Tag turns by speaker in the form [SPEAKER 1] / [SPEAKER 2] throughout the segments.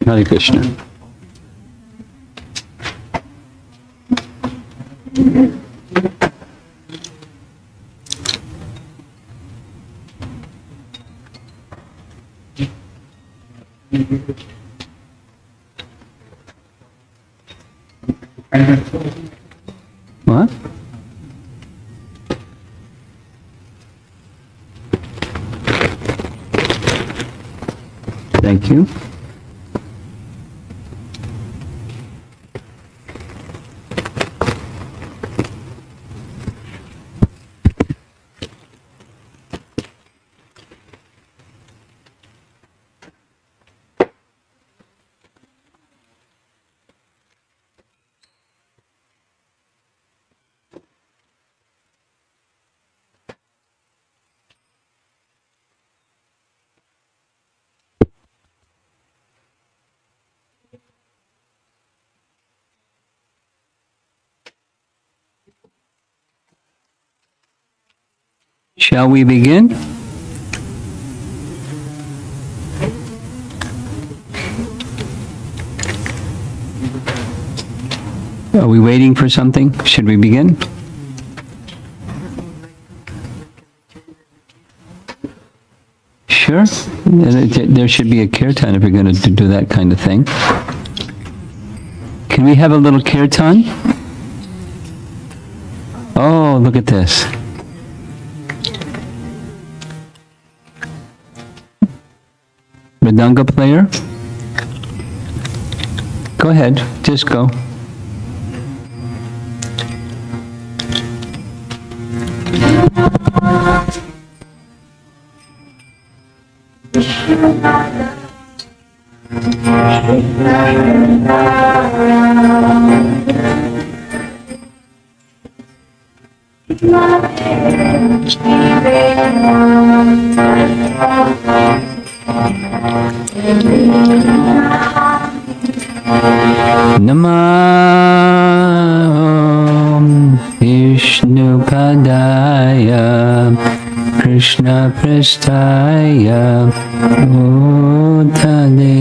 [SPEAKER 1] Hare Krishna. What? Thank you. Shall we begin? Are we waiting for something? Should we begin? Sure. There should be a kirtan if we're going to do that kind of thing. Can we have a little kirtan? Oh, look at this. Mridanga player? Go ahead, just go. Namah Vishnu Padaya Krishna Prasthaya Bhutale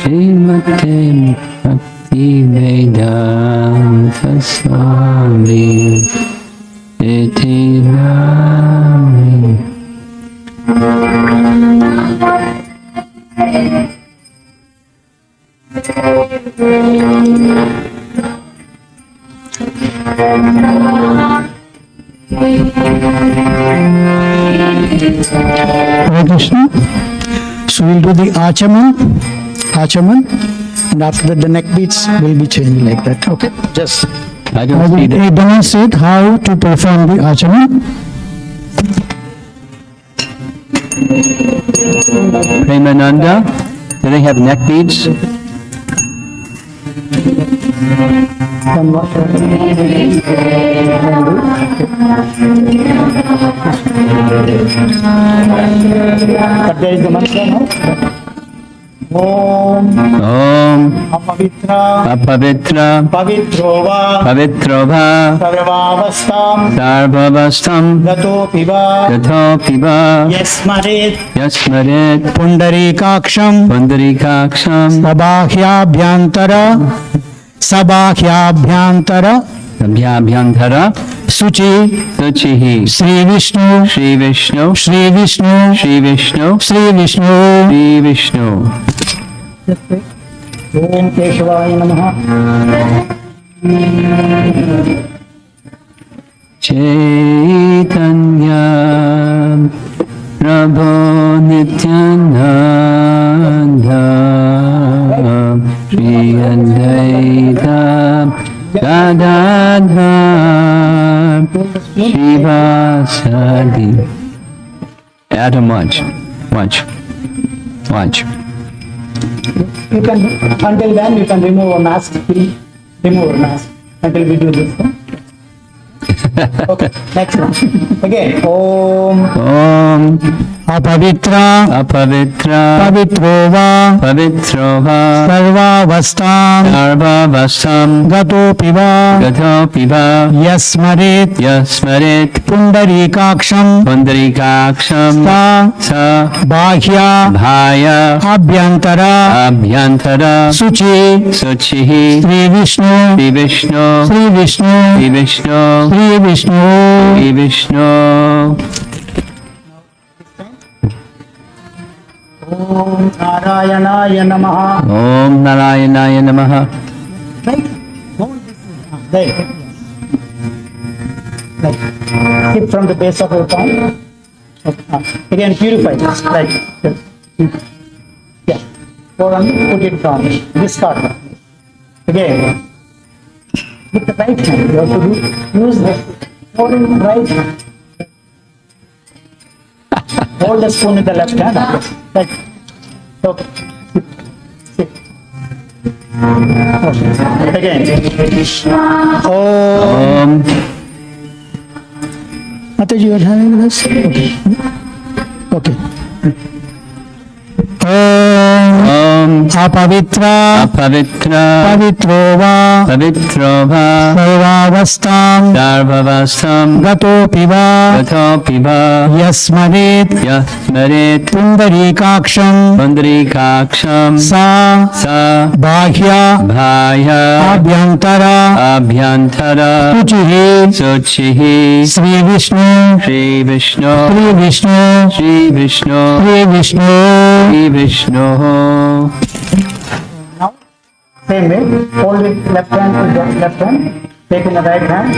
[SPEAKER 1] Srimate Bhakti Vedanta Swami Iti Nami.
[SPEAKER 2] Hare Krishna. So we'll do the Achaman, and after that the neck beats will be changed like that. Okay, just
[SPEAKER 1] I don't see that.
[SPEAKER 2] demonstrate how to perform the Achaman.
[SPEAKER 1] Premananda, do they have neck beads?
[SPEAKER 3] But there is the mantra now. Om
[SPEAKER 1] Om
[SPEAKER 3] Apavitra
[SPEAKER 1] Apavitra
[SPEAKER 3] Pavitrova
[SPEAKER 1] Pavitrova
[SPEAKER 3] Sarvavastam
[SPEAKER 1] Sarvavastam
[SPEAKER 3] Gato Piva
[SPEAKER 1] Gato Piba
[SPEAKER 3] Yasmarit
[SPEAKER 1] Yasmarit
[SPEAKER 2] पुंडरीकाक्षम
[SPEAKER 1] Pundarikaksham
[SPEAKER 2] सबाह्याभ्यंतर
[SPEAKER 1] Abhyabhyantara
[SPEAKER 2] Shuchi
[SPEAKER 1] Suchihi
[SPEAKER 2] Shri Vishnu
[SPEAKER 1] Shri Vishnu
[SPEAKER 2] Shri Vishnu
[SPEAKER 1] Shri Vishnu
[SPEAKER 2] Shri Vishnu
[SPEAKER 1] Shri Vishnu
[SPEAKER 3] Om Keshwaya Namaha.
[SPEAKER 1] Chaitanya Prabhu Nityananda Shri Advaita Gadadhar Shivasadi. Adam, watch.
[SPEAKER 3] You can, until then, you can remove a mask. Remove a mask until we do this. Okay, next one. Again, Om
[SPEAKER 1] Om
[SPEAKER 2] अपवित्रा
[SPEAKER 1] Apavitra
[SPEAKER 2] पवित्रोवा
[SPEAKER 1] Pavitrova
[SPEAKER 2] सर्वावस्थां
[SPEAKER 1] Sarvavasam
[SPEAKER 2] गतोऽपि वा
[SPEAKER 1] Gato Piba
[SPEAKER 2] यस्मरेत्
[SPEAKER 1] Yasmarit
[SPEAKER 2] पुंडरीकाक्षम
[SPEAKER 1] Pundarikaksham
[SPEAKER 2] सा
[SPEAKER 1] Sa
[SPEAKER 2] बाह्या
[SPEAKER 1] Bhaya
[SPEAKER 2] आभ्यंतरा
[SPEAKER 1] Abhyantara
[SPEAKER 2] Shuchi
[SPEAKER 1] Suchihi
[SPEAKER 2] Shri Vishnu
[SPEAKER 1] Shri Vishnu
[SPEAKER 2] Shri Vishnu
[SPEAKER 1] Shri Vishnu
[SPEAKER 2] Shri Vishnu
[SPEAKER 1] Shri Vishnu
[SPEAKER 3] Om Narayanaaya Namaha.
[SPEAKER 1] Om Narayanaya Namaha.
[SPEAKER 3] Right? Hold this. There. Right. Sip from the base of your palm. Okay. Again, purify this. Right. Yeah. Hold on. Put it down. Discard. Again. With the right hand. You have to use the hold in the right hand. Hold the spoon in the left hand. Right. Okay. Sip. Okay. Again. Oh.
[SPEAKER 1] Om
[SPEAKER 2] Mataji, you are having this? Okay.
[SPEAKER 1] Om
[SPEAKER 2] अपवित्रा
[SPEAKER 1] Apavitra
[SPEAKER 2] पवित्रोवा
[SPEAKER 1] Pavitrova
[SPEAKER 2] सर्वावस्थां
[SPEAKER 1] Sarvavasam
[SPEAKER 2] गतोऽपि वा
[SPEAKER 1] Gato Piba
[SPEAKER 2] यस्मरेत्
[SPEAKER 1] Yasmarit
[SPEAKER 2] पुंडरीकाक्षम
[SPEAKER 1] Pundarikaksham
[SPEAKER 2] सा
[SPEAKER 1] Sa
[SPEAKER 2] बाह्या
[SPEAKER 1] Bhaya
[SPEAKER 2] आभ्यंतरा
[SPEAKER 1] Abhyantara
[SPEAKER 2] शुचिः
[SPEAKER 1] Suchihi
[SPEAKER 2] Shri Vishnu
[SPEAKER 1] Shri Vishnu
[SPEAKER 2] Shri Vishnu
[SPEAKER 1] Shri Vishnu
[SPEAKER 2] Shri Vishnu
[SPEAKER 1] Shri Vishnu.
[SPEAKER 3] Now, same way, hold it left hand to the left hand, take in the right hand,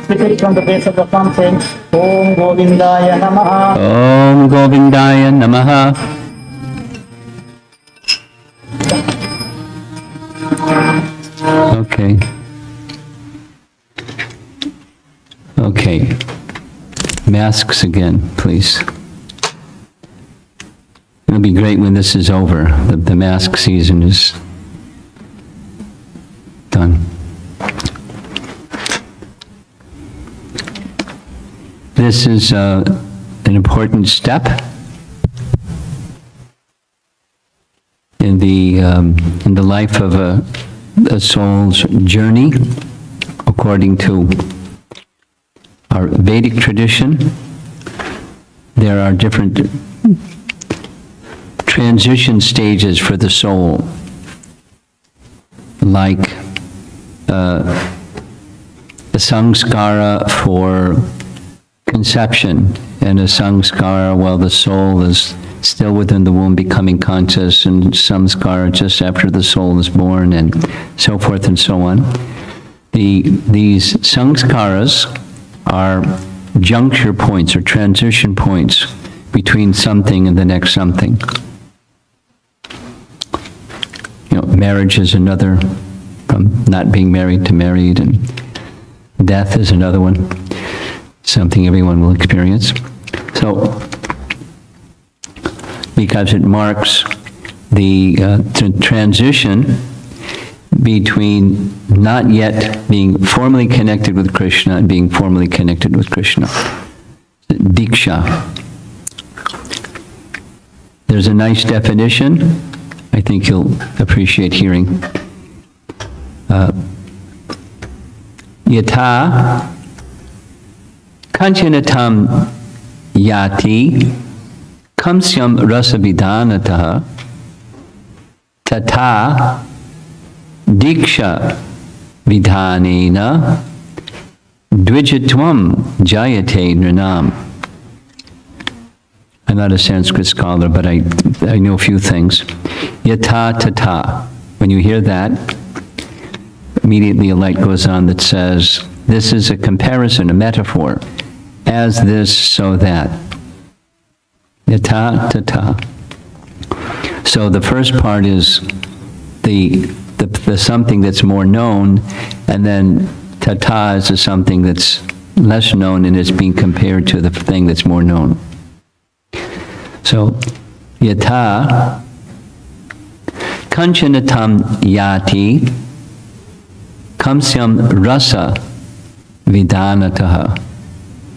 [SPEAKER 3] spit it from the base of the palm saying, Om Govindaya Namaha.
[SPEAKER 1] Om Govindaya Namaha. Okay. Masks again, please. It'll be great when this is over. The mask season is done. This is an important step in the life of a soul's journey, according to our Vedic tradition. There are different transition stages for the soul, like a samskara for conception, and a samskara while the soul is still within the womb becoming conscious, and samskara just after the soul is born, and so forth and so on. These samskaras are juncture points or transition points between something and the next something. You know, marriage is another, from not being married to married, and death is another one, something everyone will experience. So, because it marks the transition between not yet being formally connected with Krishna and being formally connected with Krishna. diksha. There's a nice definition. I think you'll appreciate hearing. Yata kanchanatam yati kamsyam rasavidanataha tata diksha vidhanena dvijitvam jayate nrinam. I'm not a Sanskrit scholar, but I know a few things. Yata tata. When you hear that, immediately a light goes on that says, this is a comparison, a metaphor. As this, so that. Yata tata. So the first part is the something that's more known, and then tata is something that's less known, and it's being compared to the thing that's more known. So, yata kanchanatam yati kamsyam rasa vidanataha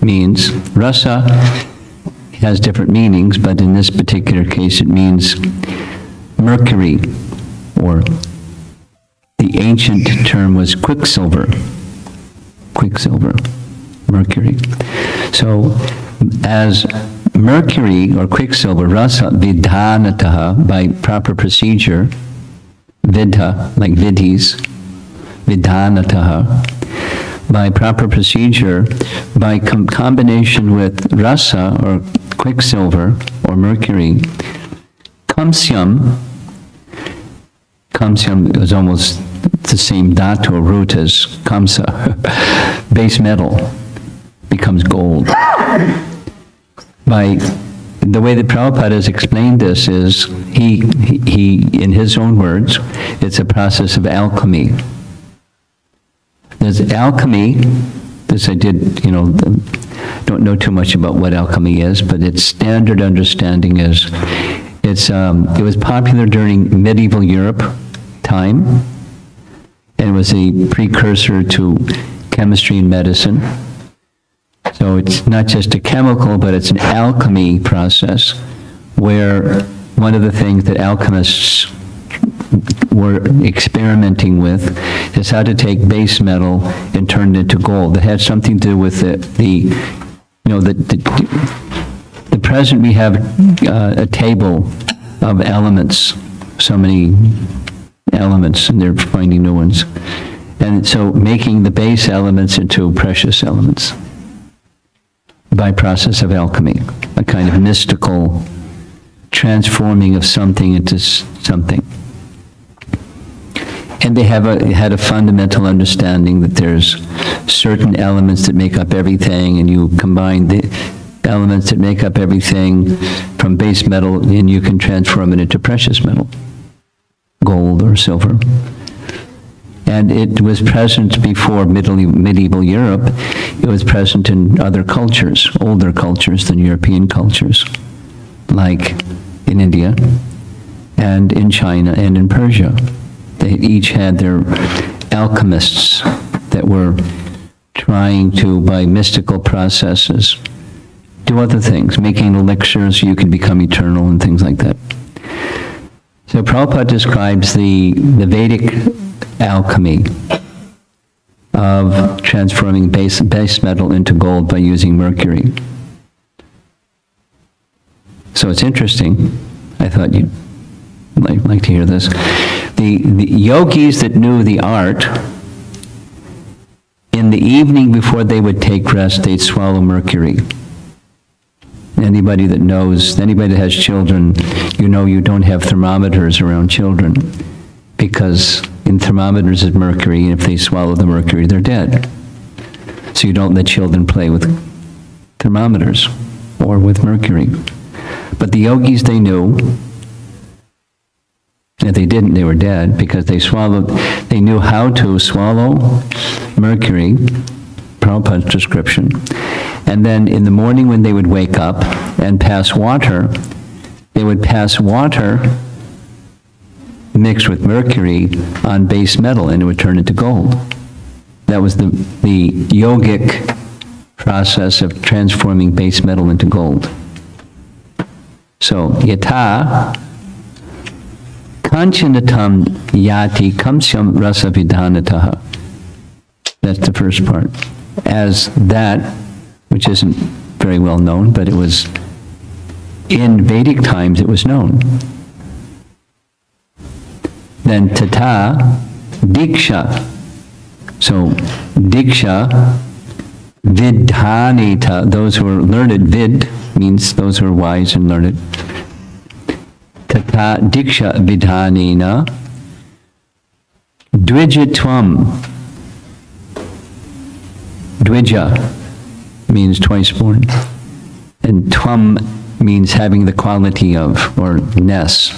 [SPEAKER 1] means, rasa has different meanings, but in this particular case it means mercury, or the ancient term was quicksilver, mercury. So, as mercury or quicksilver, rasa vidhanataha, by proper procedure, vidha, like vidhis, vidhanataha, by proper procedure, by combination with rasa or quicksilver or mercury, kamsyam is almost the same dhatu or root as kamsa, base metal, becomes gold. By the way that Prabhupada has explained this is, he in his own words, it's a process of alchemy. There's alchemy, this I did, don't know too much about what alchemy is, but its standard understanding is, it was popular during medieval Europe time, and was a precursor to chemistry and medicine. So it's not just a chemical, but it's an alchemy process, where one of the things that alchemists were experimenting with is how to take base metal and turn it into gold. It had something to do with the present we have a table of elements, so many elements, and they're finding new ones. And so making the base elements into precious elements by process of alchemy, a kind of mystical transforming of something into something. And they had a fundamental understanding that there's certain elements that make up everything, and you combine the elements that make up everything from base metal, and you can transform it into precious metal, gold or silver. And it was present before medieval Europe. It was present in other cultures, older cultures than European cultures, like in India, and in China, and in Persia. They each had their alchemists that were trying to, by mystical processes, do other things, making elixirs so you can become eternal and things like that. So Prabhupada describes the Vedic alchemy of transforming base metal into gold by using mercury. So it's interesting. I thought you'd like to hear this. The yogis that knew the art, in the evening before they would take rest, they'd swallow mercury. Anybody that has children, you don't have thermometers around children, because in thermometers is mercury, and if they swallow the mercury, they're dead. So you don't let children play with thermometers or with mercury. But the yogis, they knew. If they didn't, they were dead, because they knew how to swallow mercury, Prabhupada's description. And then in the morning when they would wake up and pass water, they would pass water mixed with mercury on base metal, and it would turn into gold. That was the yogic process of transforming base metal into gold. So, yata kanchanatam yati kamsyam rasa vidhanataha. That's the first part. As that, which isn't very well known, but it was, in Vedic times, it was known. Then tata diksha. So, diksha, vidhanita, those who are learned, vid means those who are wise and learned. Tata diksha vidhanina, dvijitvam. Dvija means twice born, and tvam means having the quality of, or ness.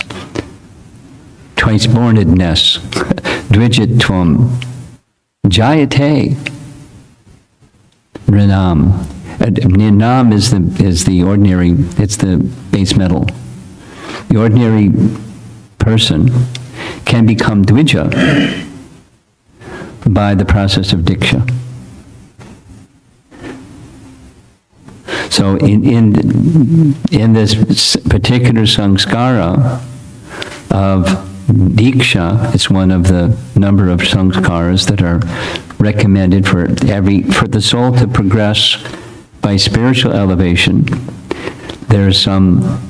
[SPEAKER 1] Twice bornedness. Dvijitvam. Jayate. Rinam. Ninam is the ordinary, it's the base metal. The ordinary person can become Dvija by the process of Diksha. So in this particular samskara of Diksha, it's one of the number of samskaras that are recommended for the soul to progress by spiritual elevation. There's some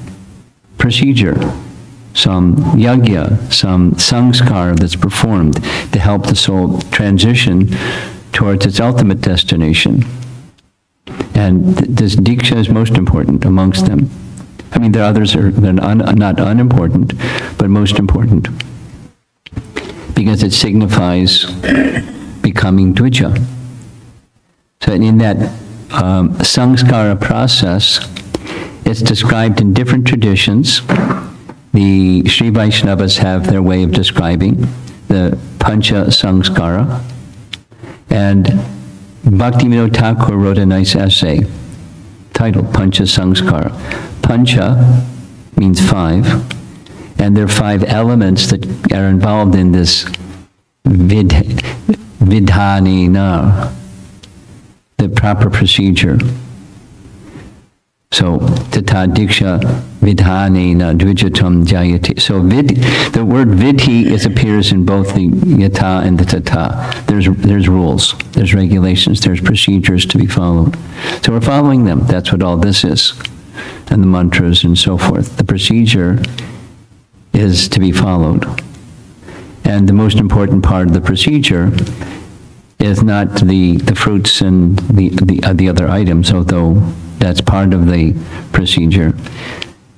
[SPEAKER 1] procedure, some yajna, some samskara that's performed to help the soul transition towards its ultimate destination. And this Diksha is most important amongst them. I mean, there are others that are not unimportant, but most important, because it signifies becoming Dvija. So in that samskara process, it's described in different traditions. The Sri Vaishnavas have their way of describing the Pancha Samskara, and Bhaktivinoda Thakur wrote a nice essay titled Pancha Samskara. Pancha means five, and there are five elements that are involved in this vidhanina, the proper procedure. So, tata diksha vidhanina dvijatam jayati. So, the word vidhi appears in both the yata and the tata. There's rules, there's regulations, there's procedures to be followed. So we're following them. That's what all this is. And the mantras and so forth. The procedure is to be followed. And the most important part of the procedure is not the fruits and the other items, although that's part of the procedure.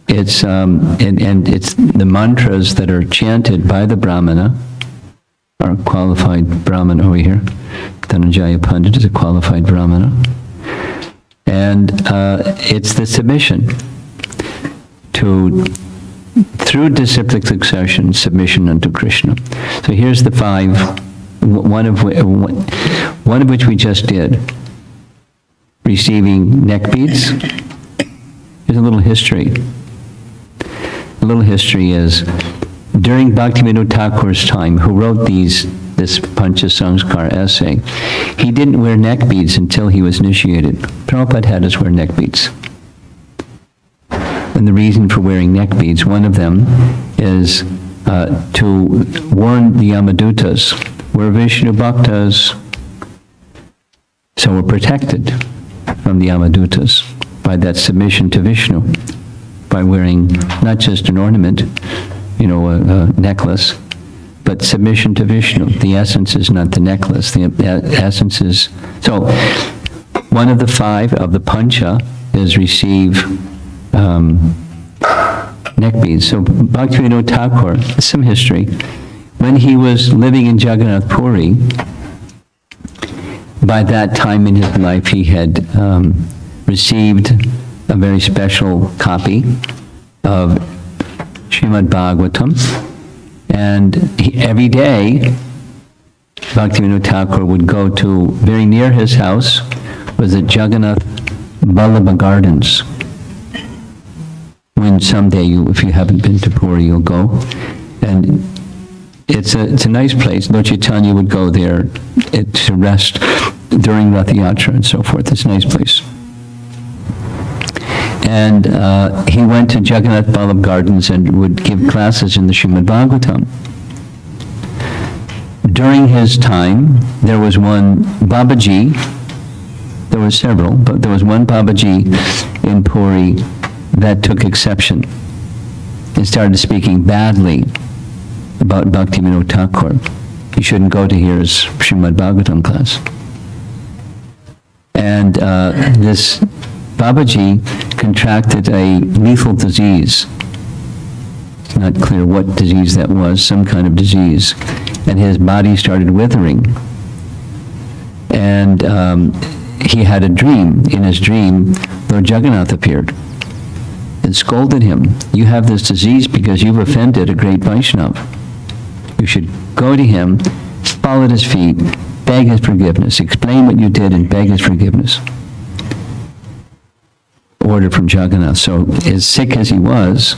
[SPEAKER 1] It's and it's the mantras that are chanted by the Brahmana, our qualified Brahmana over here. Dhananjaya Pandit is a qualified Brahmana. And it's the submission through disciplic succession, submission unto Krishna. So here's the five, one of which we just did. Receiving neck beads. Here's a little history. A little history is, during Bhaktivinoda Thakur's time, who wrote this Pancha Samskara essay, he didn't wear neck beads until he was initiated. Prabhupada had us wear neck beads. And the reason for wearing neck beads, one of them is to warn the Yamadutas. We're Vishnu Bhaktas, so we're protected from the Yamadutas by that submission to Vishnu, by wearing not just an ornament, a necklace, but submission to Vishnu. The essence is not the necklace. The essence is... So, one of the five of the Pancha is receive neck beads. So, Bhaktivinoda Thakur, some history. When he was living in Jagannath Puri, by that time in his life, he had received a very special copy of Srimad Bhagavatam, and every day, Bhaktivinoda Thakur would go to, very near his house, was the Jagannath Vallabha Gardens. When someday, if you haven't been to Puri, you'll go. And it's a nice place. Lord Chaitanya would go there to rest during Rath Yatra and so forth. It's a nice place. And he went to Jagannath Ballabh Gardens and would give classes in the Srimad Bhagavatam. During his time, there was one Babaji, there were several, but there was one Babaji in Puri that took exception and started speaking badly about Bhaktivinoda Thakur. You shouldn't go to hear his Srimad Bhagavatam class. And this Babaji contracted a lethal disease. It's not clear what disease that was, some kind of disease. And his body started withering. And he had a dream. In his dream, Lord Jagannath appeared and scolded him. You have this disease because you've offended a great Vaishnava. You should go to him, fall at his feet, beg his forgiveness, explain what you did and beg his forgiveness. Order from Jagannath. So as sick as he was,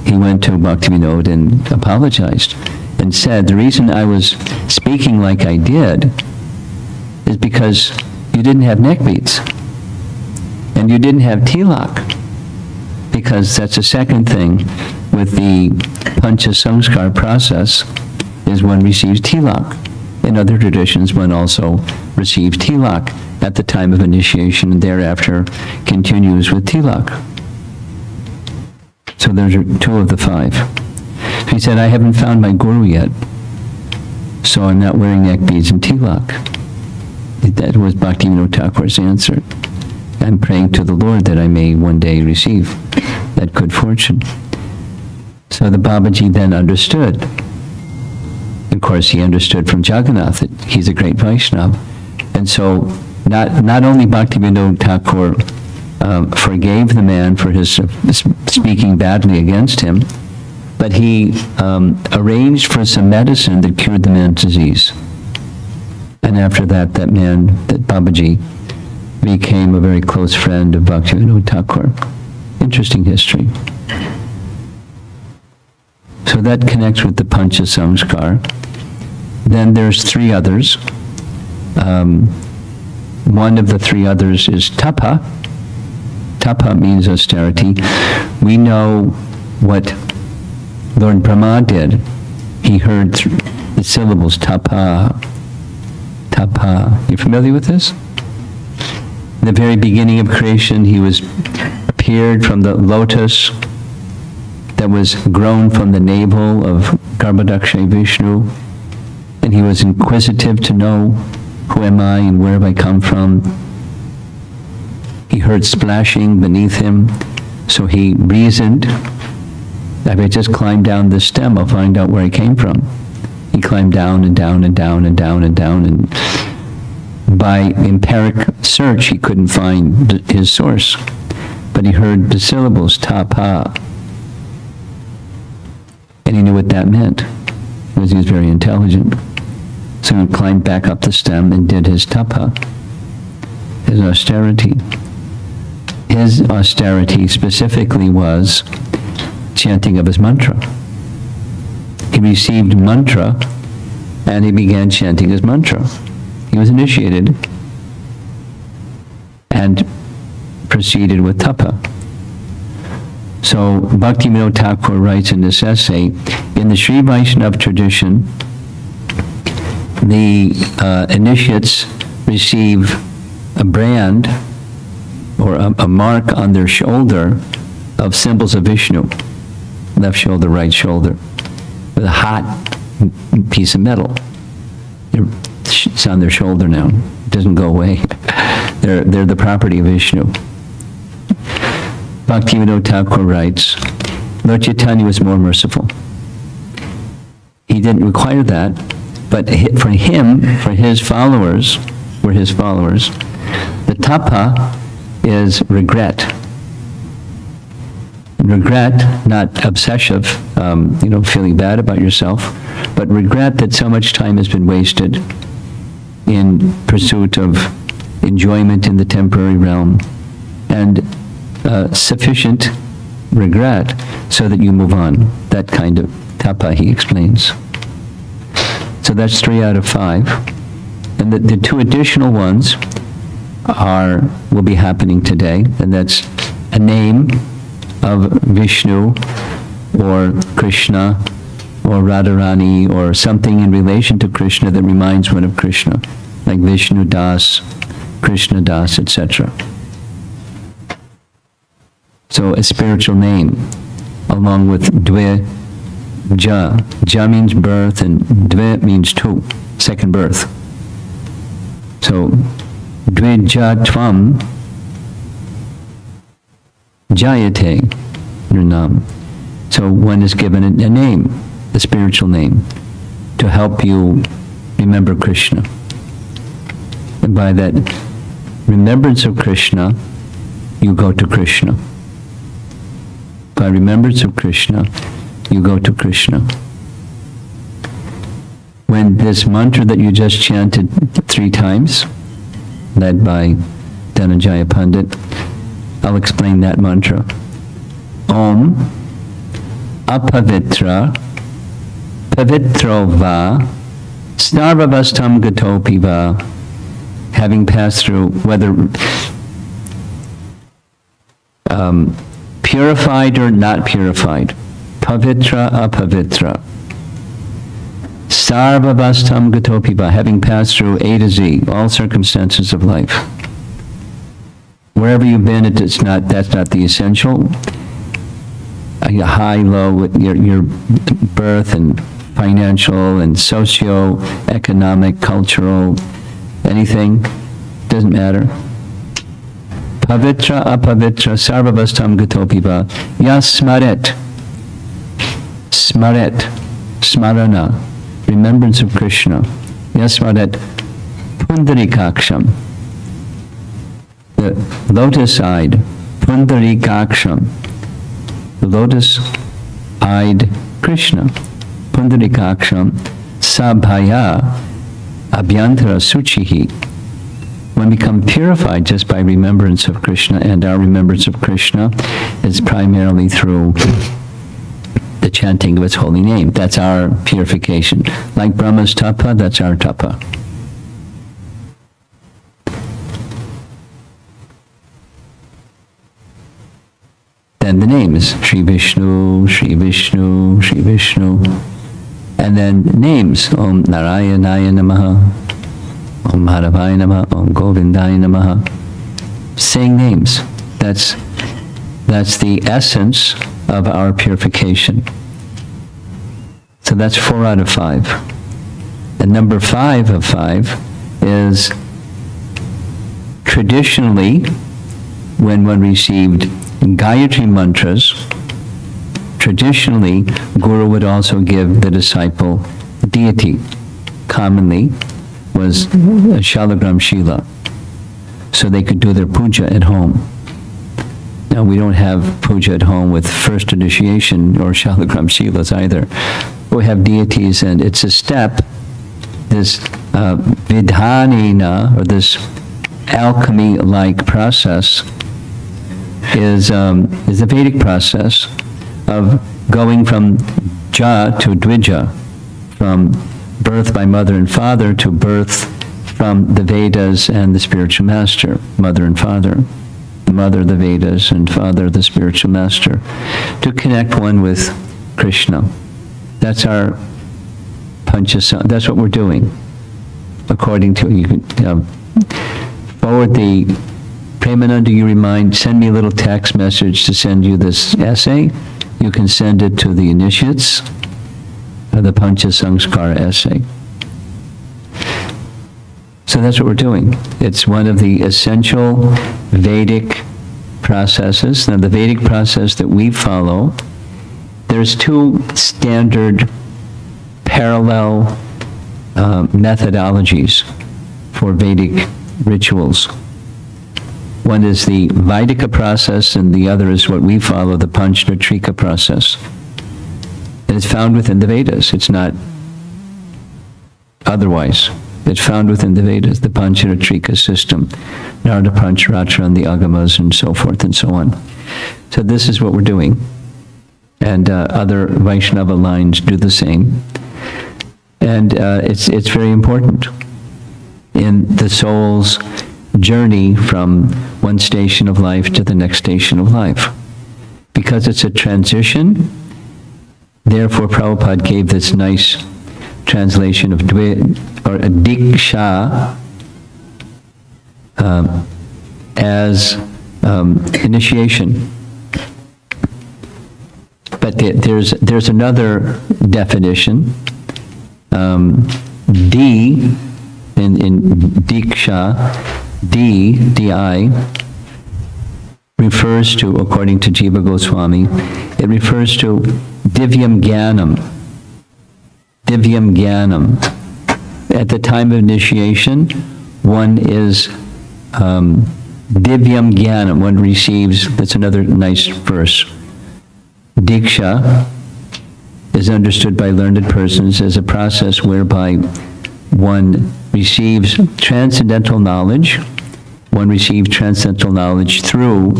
[SPEAKER 1] he went to Bhaktivinoda and apologized and said, the reason I was speaking like I did is because you didn't have neck beads and you didn't have tilak, because that's the second thing with the pancha samskar process, is one receives tilak. In other traditions, one also receives tilak at the time of initiation and thereafter continues with tilak. So those are 2 of the 5. He said, I haven't found my guru yet, so I'm not wearing neck beads and tilak. That was Bhaktivinoda Thakur's answer. I'm praying to the Lord that I may one day receive that good fortune. So the Babaji then understood. Of course, he understood from Jagannath that he's a great Vaishnava. And so not only Bhaktivinoda Thakur forgave the man for his speaking badly against him, but he arranged for some medicine that cured the man's disease. And after that, that Babaji, became a very close friend of Bhaktivinoda Thakur. Interesting history. So that connects with the Pancha Samskar. Then there's 3 others. One of the 3 others is tapa. Tapa means austerity. We know what Lord Brahma did. He heard the syllables tapa, tapa. You familiar with this? In the very beginning of creation, he appeared from the lotus that was grown from the navel of Garbhodaksha Vishnu, and he was inquisitive to know, who am I and where have I come from? He heard splashing beneath him, so he reasoned, if I just climb down this stem, I'll find out where I came from. He climbed down and down and down and down and down, and by empiric search, he couldn't find his source. But he heard the syllables, tapa, and he knew what that meant, because he was very intelligent. So he climbed back up the stem and did his tapa, his austerity. His austerity specifically was chanting of his mantra. He received mantra, and he began chanting his mantra. He was initiated and proceeded with tapa. So Bhaktivinoda Thakur writes in this essay, in the Sri Vaishnava tradition, the initiates receive a brand or a mark on their shoulder of symbols of Vishnu, left shoulder, right shoulder, with a hot piece of metal. It's on their shoulder now. It doesn't go away. They're the property of Vishnu. Bhaktivinoda Thakur writes, Lord Chaitanya was more merciful. He didn't require that, but for him, for his followers, the tapa is regret. Regret, not obsessive, feeling bad about yourself, but regret that so much time has been wasted in pursuit of enjoyment in the temporary realm, and sufficient regret so that you move on. That kind of tapa, he explains. So that's 3 out of 5. And the two additional ones will be happening today, and that's a name of Vishnu or Krishna or Radharani or something in relation to Krishna that reminds one of Krishna, like Vishnu Das, Krishna Das, etc. So a spiritual name, along with Dve Ja. Ja means birth, and Dve means two, second birth. So Dve Ja Tvam Jayate Nunam. So one is given a name, a spiritual name, to help you remember Krishna. And by that remembrance of Krishna, you go to Krishna. By remembrance of Krishna, you go to Krishna. When this mantra that you just chanted 3 times, led by Dhananjaya Pandit, I'll explain that mantra. Om apavitra pavitro va sarvavastam gatopi va, having passed through, whether purified or not purified, pavitra apavitra, sarvavastam gatopi va, having passed through A to Z, all circumstances of life. Wherever you've been, that's not the essential. High, low, your birth and financial and socio-economic, cultural, anything, doesn't matter. Pavitra apavitra sarvavastam gatopiva yasmaret. Smaret, smarana, remembrance of Krishna. Yasmaret pundarikaksham. The lotus-eyed, pundarikaksham, the lotus-eyed Krishna, pundarikaksham, sabhaya abhyantara suchihi. When we become purified just by remembrance of Krishna, and our remembrance of Krishna is primarily through the chanting of its holy name. That's our purification. Like Brahma's tapa, that's our tapa. Then the names, Sri Vishnu, Sri Vishnu, Sri Vishnu. And then names, Om Narayanaya Namaha, Om Madhavaya Namaha, Om Govindaya Namaha. Saying names. That's the essence of our purification. So that's 4 out of 5. And number 5 of 5 is traditionally, when one received Gayatri mantras, traditionally, Guru would also give the disciple deity. Commonly was a Shalagram Shila, so they could do their puja at home. Now, we don't have puja at home with first initiation or Shalagram Shilas either. We have deities, and it's a step, this vidhanina, or this alchemy-like process, is a Vedic process of going from ja to dvija, from birth by mother and father to birth from the Vedas and the spiritual master, mother and father. The mother, the Vedas, and father, the spiritual master, to connect one with Krishna. That's our panchasana. That's what we're doing. According to, you can forward the Premananda, you remind, send me a little text message to send you this essay. You can send it to the initiates, the Panchasamskara essay. So that's what we're doing. It's one of the essential Vedic processes. Now, the Vedic process that we follow, there's 2 standard parallel methodologies for Vedic rituals. One is the Vaidika process, and the other is what we follow, the Panchnatrika process. And it's found within the Vedas. It's not otherwise. It's found within the Vedas, the Panchnatrika system, Narada Pancharatra and the Agamas and so forth and so on. So this is what we're doing. And other Vaishnava lines do the same. And it's very important. in the soul's journey from one station of life to the next station of life. Because it's a transition, therefore Prabhupada gave this nice translation of a diksha as initiation. But there's another definition. D in diksha, D-I, refers to, according to Jiva Goswami, it refers to divyam jnanam. Divyam jnanam. At the time of initiation, one is divyam jnanam. One receives, that's another nice verse. Diksha is understood by learned persons as a process whereby one receives transcendental knowledge. One receives transcendental knowledge through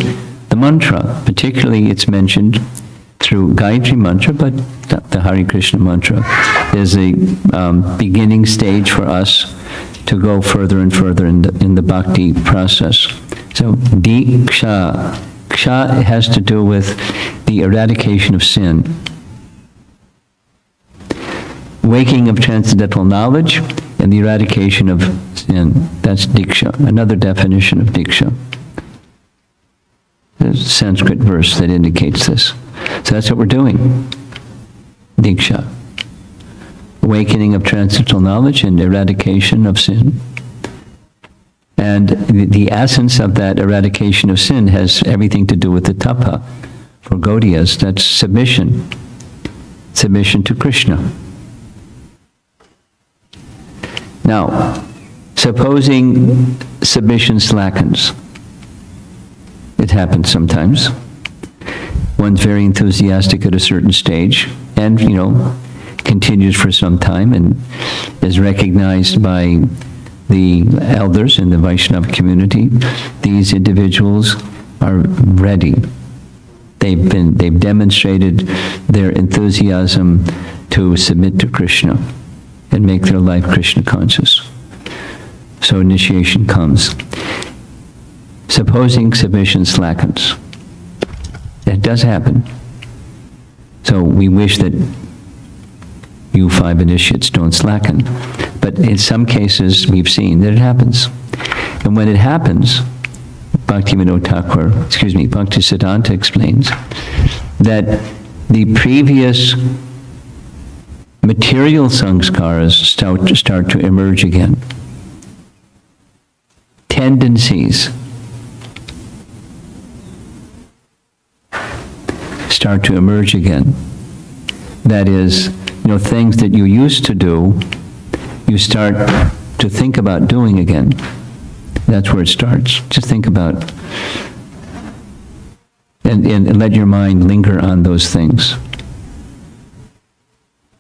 [SPEAKER 1] the mantra. Particularly, it's mentioned through Gayatri mantra, but the Hare Krishna mantra is a beginning stage for us to go further and further in the bhakti process. So, diksha. Ksha has to do with the eradication of sin. Waking of transcendental knowledge and the eradication of sin. That's diksha, another definition of diksha. There's a Sanskrit verse that indicates this. So that's what we're doing. Diksha. Awakening of transcendental knowledge and eradication of sin. And the essence of that eradication of sin has everything to do with the tapa. For Gaudiyas, that's submission. Submission to Krishna. Now, supposing submission slackens. It happens sometimes. One's very enthusiastic at a certain stage and, continues for some time and is recognized by the elders in the Vaishnava community. These individuals are ready. They've demonstrated their enthusiasm to submit to Krishna and make their life Krishna conscious. So initiation comes. Supposing submission slackens. It does happen. So we wish that you 5 initiates don't slacken. But in some cases, we've seen that it happens. And when it happens, Bhaktisiddhanta explains that the previous material samskaras start to emerge again. Tendencies start to emerge again. That is, things that you used to do, you start to think about doing again. That's where it starts. Just think about, and let your mind linger on those things.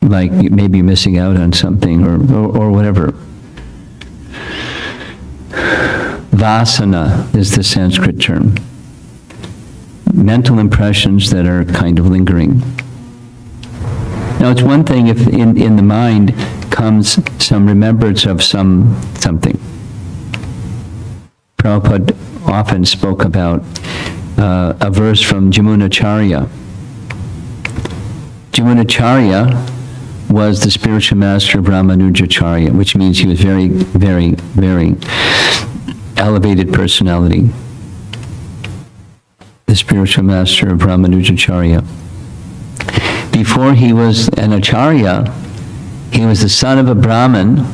[SPEAKER 1] Like maybe missing out on something or whatever. Vasana is the Sanskrit term. Mental impressions that are kind of lingering. Now it's one thing if in the mind comes some remembrance of something. Prabhupada often spoke about a verse from Jamunacharya. Jamunacharya was the spiritual master of Ramanujacharya, which means he was very, very, very elevated personality. The spiritual master of Ramanujacharya. Before he was an acharya, he was the son of a Brahmin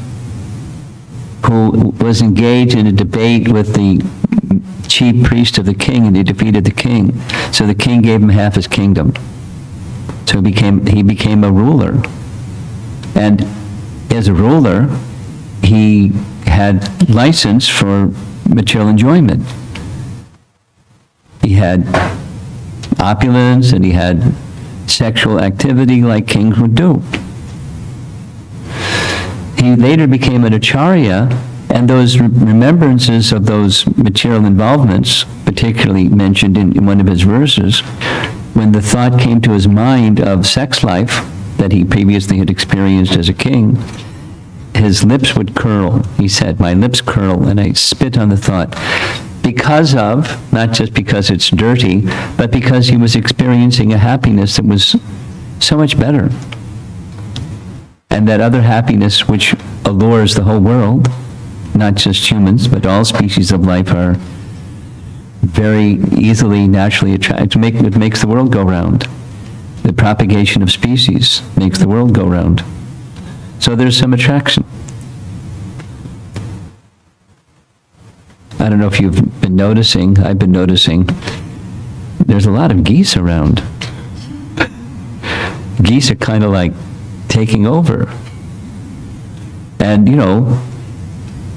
[SPEAKER 1] who was engaged in a debate with the chief priest of the king, and he defeated the king. So the king gave him half his kingdom. So he became a ruler. And as a ruler, he had license for material enjoyment. He had opulence and he had sexual activity like kings would do. He later became an acharya, and those remembrances of those material involvements, particularly mentioned in one of his verses, when the thought came to his mind of sex life that he previously had experienced as a king, his lips would curl. He said, my lips curl, and I spit on the thought. Because of, not just because it's dirty, but because he was experiencing a happiness that was so much better. And that other happiness which allures the whole world, not just humans, but all species of life are very easily, naturally attracted. It makes the world go round. The propagation of species makes the world go round. So there's some attraction. I don't know if you've been noticing, I've been noticing, there's a lot of geese around. Geese are kind of like taking over. And, you know,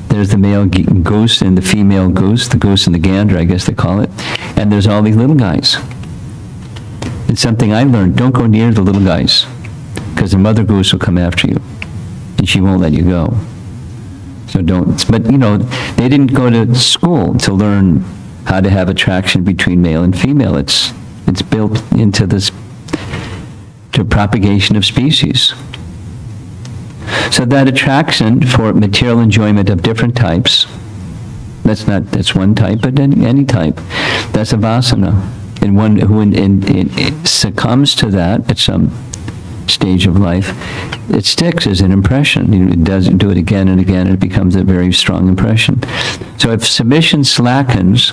[SPEAKER 1] there's the male goose and the female goose, the goose and the gander, I guess they call it. And there's all these little guys. It's something I learned. Don't go near the little guys, because the mother goose will come after you, and she won't let you go. So don't. But, you know, they didn't go to school to learn how to have attraction between male and female. It's built into this, to propagation of species. So that attraction for material enjoyment of different types, that's one type, but any type, that's a vasana. And one who succumbs to that at some stage of life, it sticks as an impression. It does do it again and again, and it becomes a very strong impression. So if submission slackens,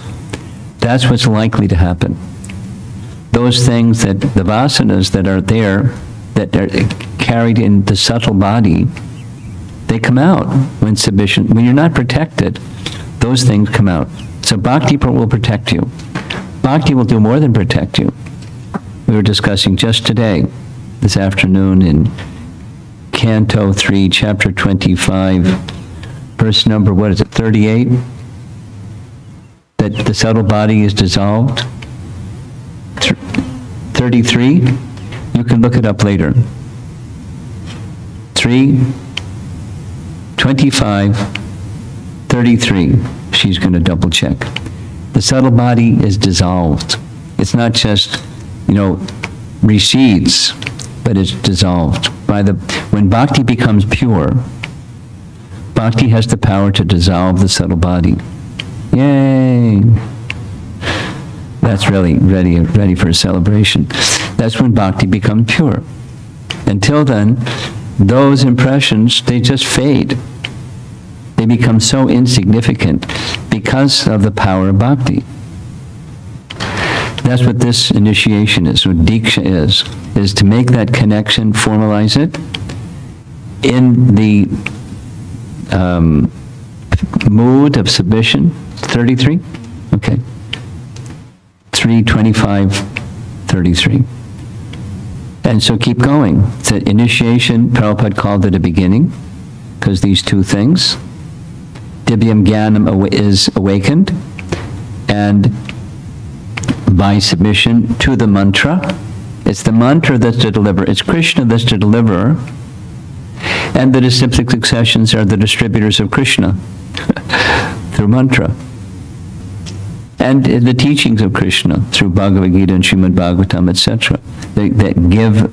[SPEAKER 1] that's what's likely to happen. Those things that, the vasanas that are there, that are carried in the subtle body, they come out when submission, when you're not protected, those things come out. So bhakti will protect you. Bhakti will do more than protect you. We were discussing just today, this afternoon, in Canto 3, Chapter 25, verse number, 38? That the subtle body is dissolved. 33? You can look it up later. 25, 33. She's going to double check. The subtle body is dissolved. It's not just, recedes, but it's dissolved. When bhakti becomes pure, bhakti has the power to dissolve the subtle body. Yay! That's really ready for a celebration. That's when bhakti becomes pure. Until then, those impressions, they just fade. They become so insignificant because of the power of bhakti. That's what this initiation is, what diksha is to make that connection, formalize it in the mood of submission. 33? Okay. 3:25, 33. And so keep going. The initiation, Prabhupada called it a beginning, because these two things, Divyam Jnanam is awakened, and by submission to the mantra, it's the mantra that's to deliver, it's Krishna that's to deliver, and the disciplic successions are the distributors of Krishna through mantra. And the teachings of Krishna through Bhagavad Gita and Srimad Bhagavatam, etc. That give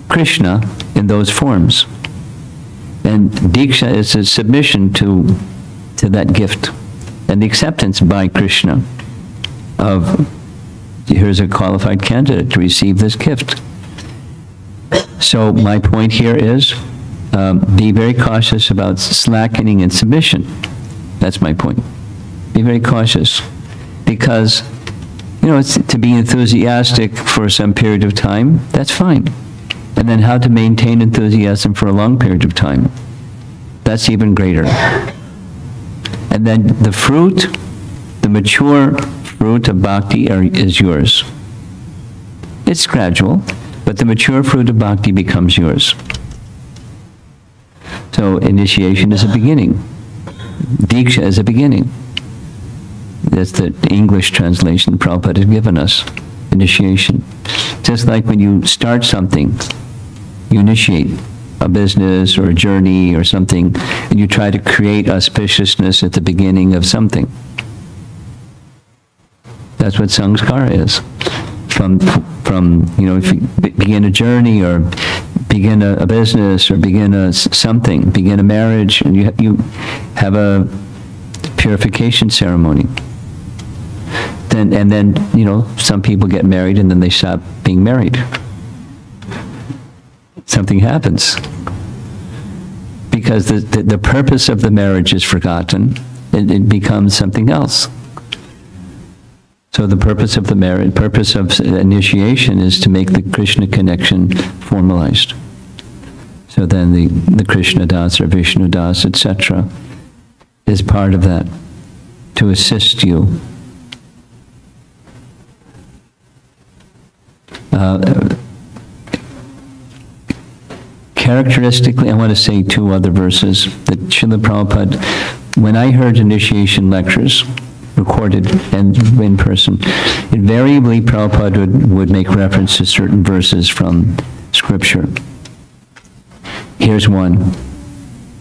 [SPEAKER 1] Krishna in those forms. And Diksha is a submission to that gift and the acceptance by Krishna of, here's a qualified candidate to receive this gift. So my point here is, be very cautious about slackening in submission. That's my point. Be very cautious. Because, it's to be enthusiastic for some period of time, that's fine. And then how to maintain enthusiasm for a long period of time, that's even greater. And then the fruit, the mature fruit of bhakti is yours. It's gradual, but the mature fruit of bhakti becomes yours. So initiation is a beginning. Diksha is a beginning. That's the English translation Prabhupada has given us, initiation. Just like when you start something, you initiate a business or a journey or something, and you try to create auspiciousness at the beginning of something. That's what samskara is. From if you begin a journey or begin a business or begin something, begin a marriage, and you have a purification ceremony. Then, some people get married and then they stop being married. Something happens. Because the purpose of the marriage is forgotten, it becomes something else. So the purpose of the marriage, purpose of initiation is to make the Krishna connection formalized. So then the Krishna Das or Vishnu Das, etc., is part of that, to assist you. Characteristically, I want to say two other verses that Srila Prabhupada, when I heard initiation lectures, recorded and in person, invariably Prabhupada would make reference to certain verses from Scripture. Here's one.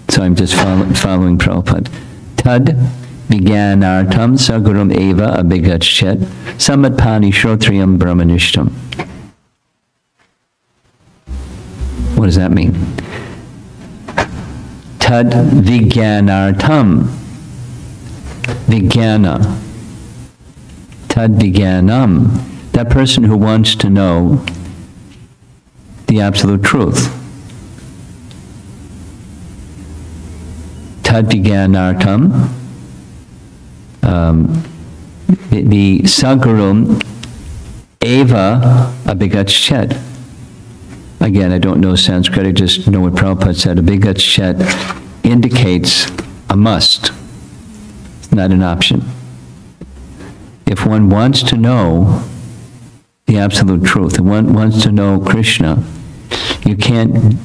[SPEAKER 1] So I'm just following Prabhupada. Tad Vijnanartam Sagurum Eva Abhigachet Samatpani Shrotriyam Brahmanishtam. What does that mean? Tad Vijnanartam. Vijnana. Tad Vijnanam. That person who wants to know the absolute truth. Tad Vijnanartam. The Sagarum Eva Abhigachet. Again, I don't know Sanskrit, I just know what Prabhupada said. Abhigachet indicates a must. It's not an option. If one wants to know the absolute truth, and one wants to know Krishna, you can't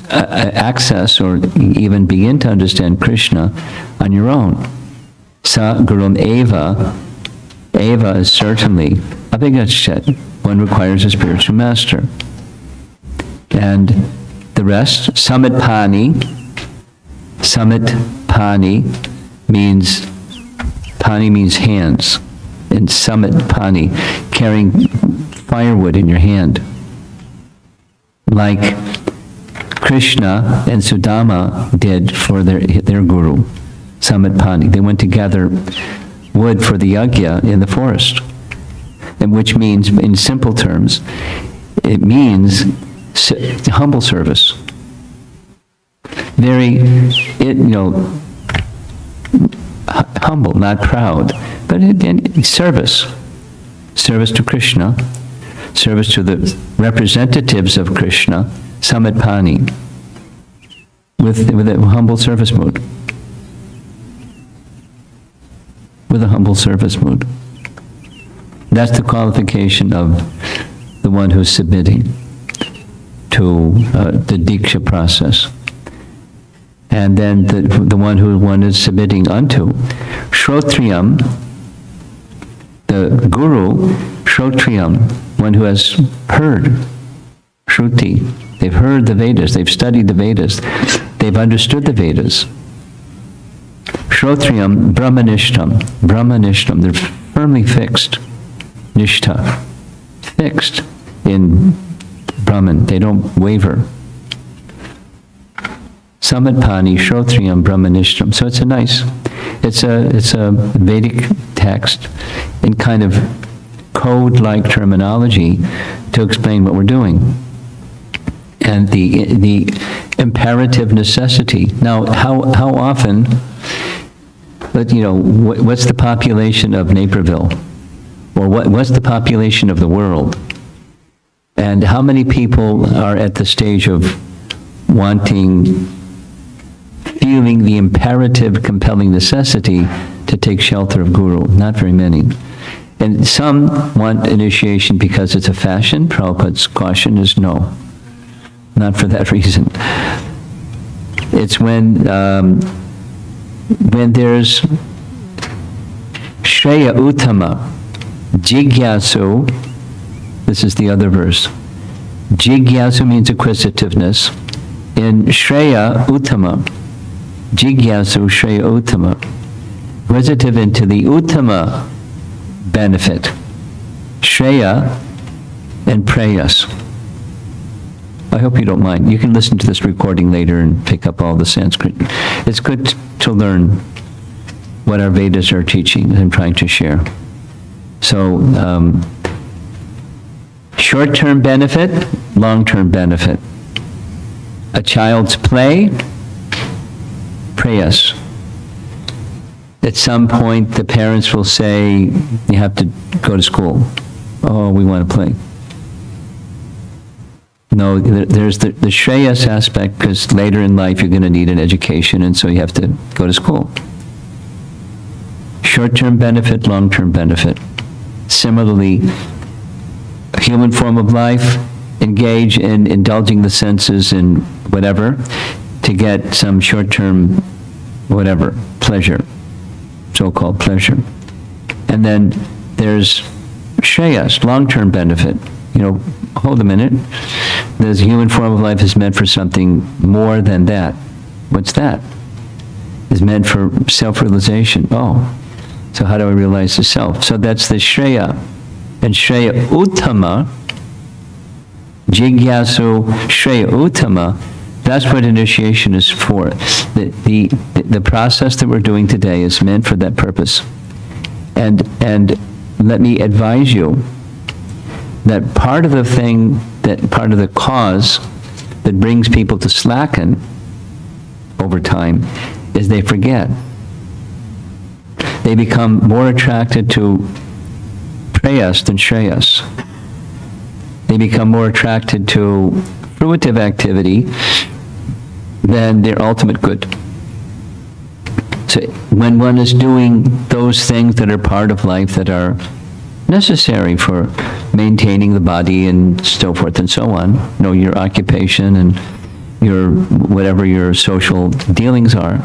[SPEAKER 1] access or even begin to understand Krishna on your own. Sa Gurum Eva, Eva is certainly Abhigachet. One requires a spiritual master. And the rest, Samatpani. Samatpani means, pani means hands. And Samatpani, carrying firewood in your hand. Like Krishna and Sudama did for their guru, Samatpani. They went to gather wood for the yajna in the forest. And which means, in simple terms, it means humble service. Very, humble, not proud, but service. Service to Krishna, service to the representatives of Krishna, Samatpani, with a humble service mood. With a humble service mood. That's the qualification of the one who's submitting to the Diksha process. And then the one is submitting unto. Shrotriyam, the guru, Shrotriyam, one who has heard, Shruti. They've heard the Vedas, they've studied the Vedas, they've understood the Vedas. Shrotriyam, Brahmanishtam, they're firmly fixed. Nishtha, fixed in Brahman, they don't waver. Samatpani Shrotriyam Brahmanishtam. So it's a Vedic text in kind of code-like terminology to explain what we're doing. And the imperative necessity. Now, how often, but what's the population of Naperville? Or what's the population of the world? And how many people are at the stage of feeling the imperative, compelling necessity to take shelter of Guru? Not very many. And some want initiation because it's a fashion. Prabhupada's caution is no, not for that reason. It's when there's Shreya Uttama, Jigyasu. This is the other verse. Jigyasu means acquisitiveness. In Shreya Uttama, Jigyasu Shreya Uttama, acquisitive into the Uttama benefit. Shreya and Preyas. I hope you don't mind. You can listen to this recording later and pick up all the Sanskrit. It's good to learn what our Vedas are teaching and trying to share. So, short-term benefit, long-term benefit. A child's play, prayas. At some point, the parents will say, you have to go to school. Oh, we want to play. No, there's the Shreyas aspect, because later in life you're going to need an education, and so you have to go to school. Short-term benefit, long-term benefit. Similarly, human form of life, engage in indulging the senses in whatever to get some short-term whatever, pleasure, so-called pleasure. And then there's Shreyas, long-term benefit. You know, hold a minute. The human form of life is meant for something more than that. What's that? It's meant for self-realization. Oh, so how do I realize the self? So that's the Shreya. And Shreya Uttama, Jigyasu Shreya Uttama, that's what initiation is for. The process that we're doing today is meant for that purpose. And let me advise you that part of the cause that brings people to slacken over time is they forget. They become more attracted to prayas than shreyas. They become more attracted to fruitive activity than their ultimate good. So when one is doing those things that are part of life that are necessary for maintaining the body and so forth and so on, you know, your occupation and your whatever your social dealings are,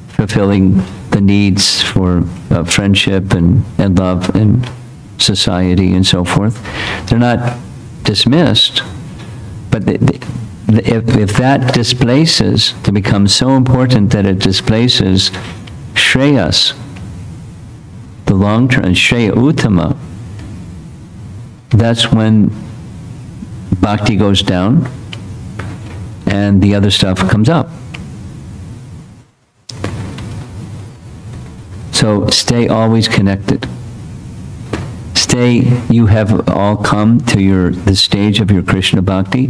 [SPEAKER 1] fulfilling the needs for friendship and love and society and so forth, they're not dismissed, but if that displaces, to become so important that it displaces Shreyas, the long term, Shreya Uttama, that's when bhakti goes down and the other stuff comes up. So stay always connected. You have all come to the stage of your Krishna Bhakti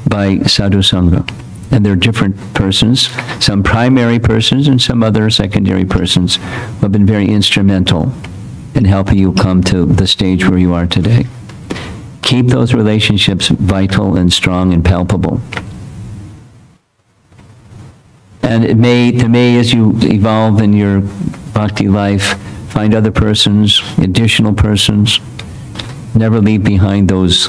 [SPEAKER 1] by sadhu sangha. And there are different persons, some primary persons and some other secondary persons who have been very instrumental in helping you come to the stage where you are today. Keep those relationships vital and strong and palpable. And it may, as you evolve in your bhakti life, find other persons, additional persons. Never leave behind those.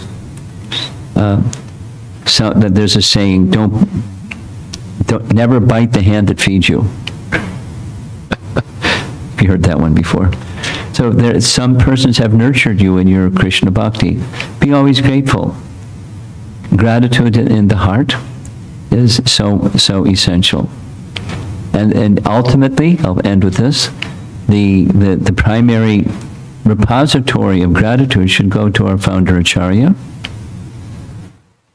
[SPEAKER 1] So that there's a saying: don't never bite the hand that feeds you. You heard that one before. So some persons have nurtured you in your Krishna bhakti. Be always grateful. Gratitude in the heart is so essential. And ultimately, I'll end with this. The primary repository of gratitude should go to our founder Acharya,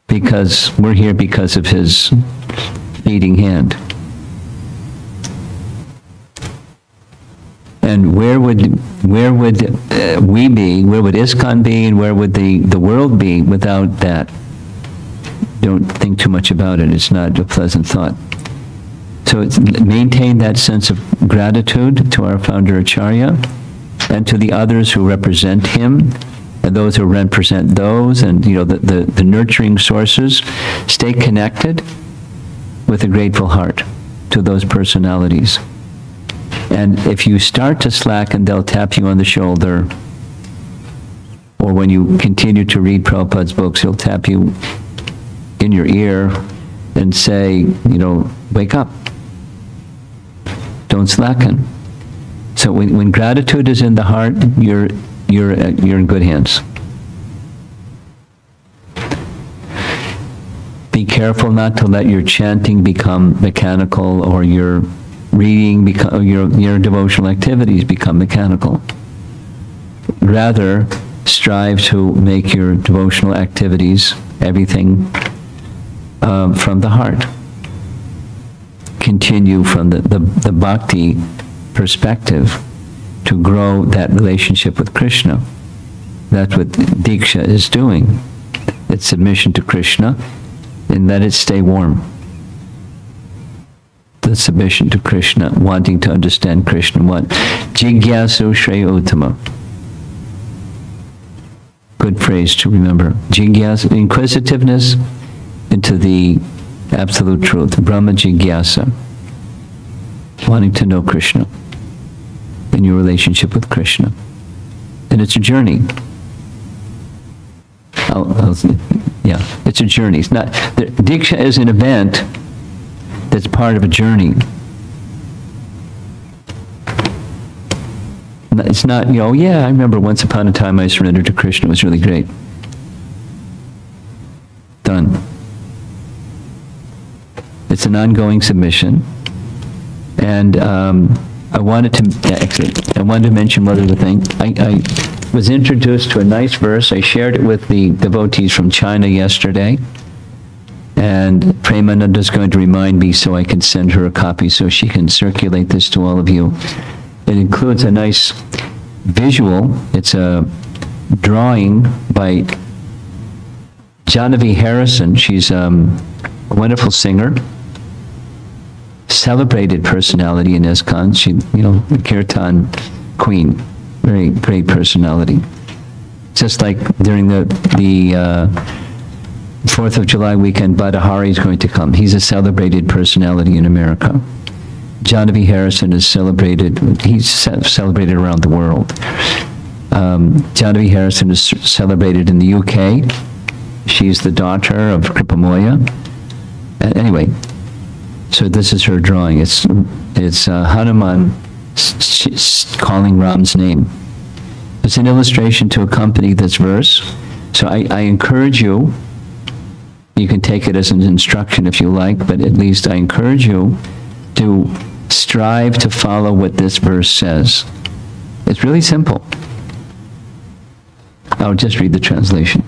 [SPEAKER 1] because we're here because of his feeding hand. And where would we be, where would ISKCON be, and where would the world be without that? Don't think too much about it. It's not a pleasant thought. So maintain that sense of gratitude to our founder Acharya and to the others who represent him and those who represent those, and the nurturing sources. Stay connected with a grateful heart to those personalities. And if you start to slacken, they'll tap you on the shoulder, or when you continue to read Prabhupada's books, he'll tap you in your ear and say, wake up. Don't slacken. So when gratitude is in the heart, you're in good hands. Be careful not to let your chanting become mechanical, or your reading your devotional activities become mechanical. Rather, strive to make your devotional activities, everything, from the heart. Continue from the bhakti perspective to grow that relationship with Krishna. That's what Diksha is doing. It's submission to Krishna and let it stay warm. The submission to Krishna, wanting to understand Krishna. What? Jigyasu Shreya Uttama. Good phrase to remember. Jigyasa, inquisitiveness into the absolute truth. Brahma Jigyasa. Wanting to know Krishna in your relationship with Krishna. And it's a journey. Yeah, it's a journey. It's not, Diksha is an event that's part of a journey. It's not, yeah, I remember once upon a time I surrendered to Krishna. It was really great. Done. It's an ongoing submission. And I wanted to mention one other thing. I was introduced to a nice verse. I shared it with the devotees from China yesterday. And Premananda is going to remind me so I can send her a copy so she can circulate this to all of you. It includes a nice visual. It's a drawing by Janavi Harrison. She's a wonderful singer, celebrated personality in ISKCON. She, the kirtan queen, very great personality. Just like during the 4th of July weekend, Badahari is going to come. He's a celebrated personality in America. Janavi Harrison is celebrated, he's celebrated around the world. Janavi Harrison is celebrated in the UK. She's the daughter of Kripamoya. Anyway, so this is her drawing. It's Hanuman calling Ram's name. It's an illustration to accompany this verse. So I encourage you, you can take it as an instruction if you like, but at least I encourage you to strive to follow what this verse says. It's really simple. I'll just read the translation.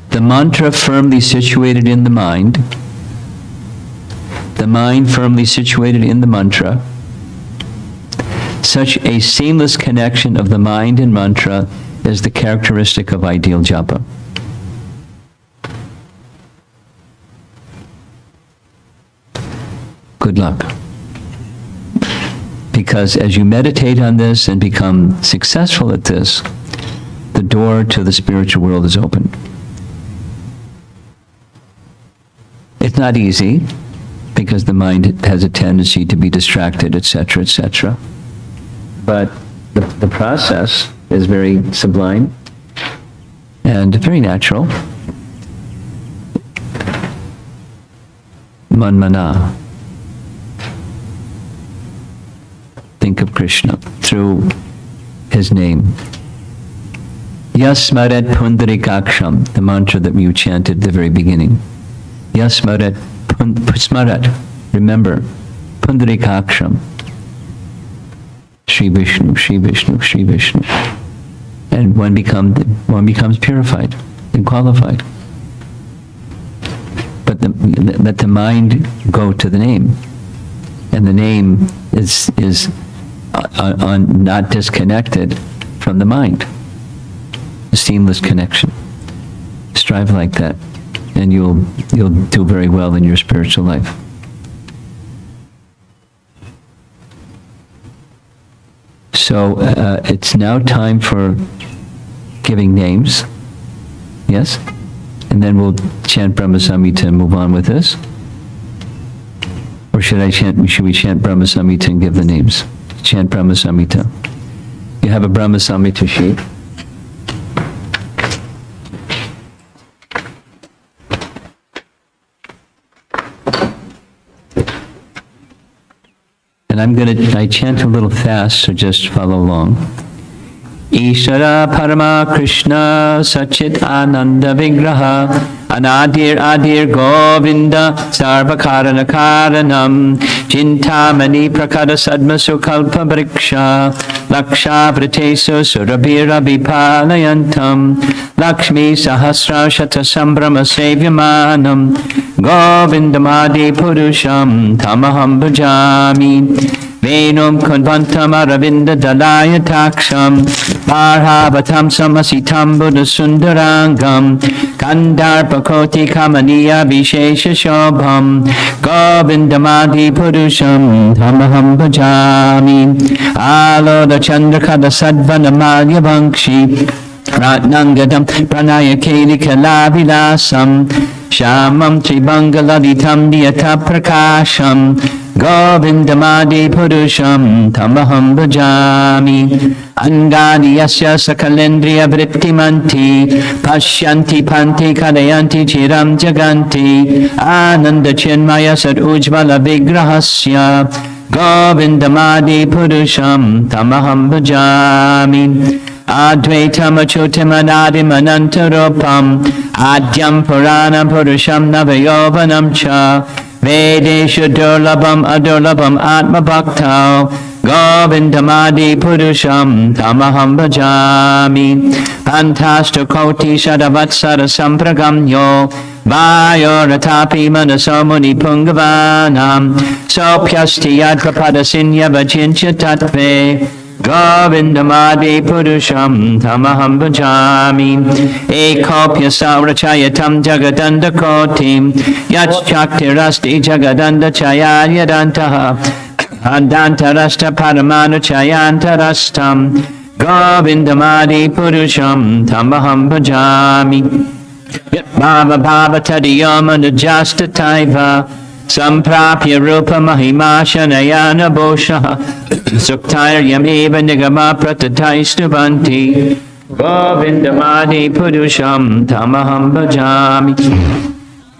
[SPEAKER 1] The mantra firmly situated in the mind firmly situated in the mantra, such a seamless connection of the mind and mantra is the characteristic of ideal japa. Good luck. Because as you meditate on this and become successful at this, the door to the spiritual world is open. It's not easy, because the mind has a tendency to be distracted, etc., etc. But the process is very sublime and very natural. Manmana. Think of Krishna through his name. Yasmaret pundarikaksham, the mantra that you chanted at the very beginning. Yasmaret Smarat, remember, pundarikaksham. Shri Vishnu, Shri Vishnu, Shri Vishnu. And one becomes purified and qualified. But let the mind go to the name. And the name is not disconnected from the mind. A seamless connection. Strive like that, and you'll do very well in your spiritual life. So it's now time for giving names. Yes? And then we'll chant Brahma Samhita and move on with this. Or should we chant Brahma Samhita and give the names? Chant Brahma Samhita. You have a Brahma Samhita sheet. And I chant a little fast, so just follow along. Ishara Parama Krishna Sachit Ananda Vigraha Anadir Adir Govinda Sarvakarana Karanam Chintamani Prakada Sadma Sukalpa Briksha Laksha Pratesu Surabhira Vipalayantam Lakshmi Sahasra Shata Sambrama Sevyamanam Govindamadi Purusham Tamaham Bhajami Venum Konvantam Aravinda Dalaya Taksham Parhavatam Samasitam Buddha Sundarangam Kandarpakoti Kamaniya Vishesha Shobham Govindamadi Purusham Tamaham Bhajami Aloda Chandrakada Sadvana Malya Vankshi Ratnangadam Pranaya Keli Kalavilasam Shamam Tribangaladitam Diyata Prakasham Govindamadi Purusham Tamaham Bhajami Angadi Yasya Sakalendriya Vrittimanti Pashyanti Panti Kadayanti Chiram Jaganti Ananda Chinmaya Sad Ujvala Vigrahasya Govindamadi Purusham Tamaham Bhajami Advaitam Achutam Anadim Anantarupam Adyam Puranam Purusham Navayovanam Cha Vedeshu Durlabam Adurlabam Atma Bhaktao Govindamadi Purusham Tamaham Bhajami Pantashta Koti Shadavatsara Sampragamyo Vayo Ratapi Manaso Muni Pungavanam Sopyasti Yad Prabhupada Sinya Vajincha Tatve Govindamadi Purusham Tamaham Bhajami Ekopya Saurachayatam Jagadanda Kotim Yach Chaktirasti Jagadanda Chayadantaha Adantarasta Paramanu Chayantarastam Govindamadi Purusham Tamaham Bhajami Bhava Bhava Tadiyama Najasta Taiva Samprapya Rupa Mahima Shanayana Bosha Suktair Yameva Nigama Pratataistuvanti Govindamadi Purusham Tamaham Bhajami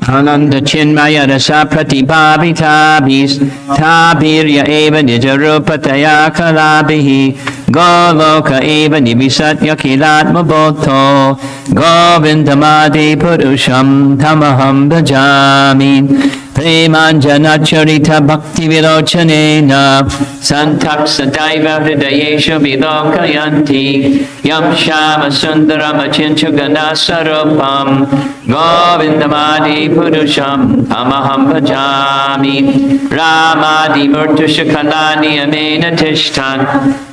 [SPEAKER 1] Ananda Chinmaya Rasa Pratibhavitabhis Tabirya Eva Nijarupataya Kalabihi Goloka Eva Nivisatya Kilatma Bhoto Govindamadi Purusham Tamaham Bhajami Premanjanacharita Bhakti Vilochanena Santak Sadaiva Hridayesha Vilokayanti Yam Shama Sundaram Achinchu Ganasarupam Govindamadi Purusham Tamaham Bhajami Ramadi Murtushakalani Amena Tishtan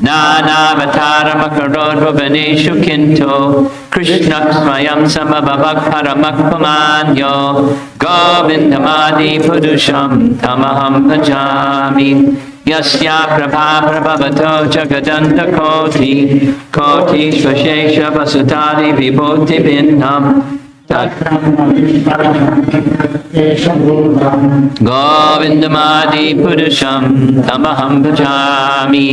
[SPEAKER 1] Nana Vatara Makarod Bhuvaneshu Kinto Krishna Swayam Samabhavak Paramakpamanyo Govindamadi Purusham Tamaham Bhajami Yasya Prabha Prabhavato Jagadanta Koti Koti Svashesha Vasutali Vibhuti Bindam Govindamadi Purusham Tamaham Bhajami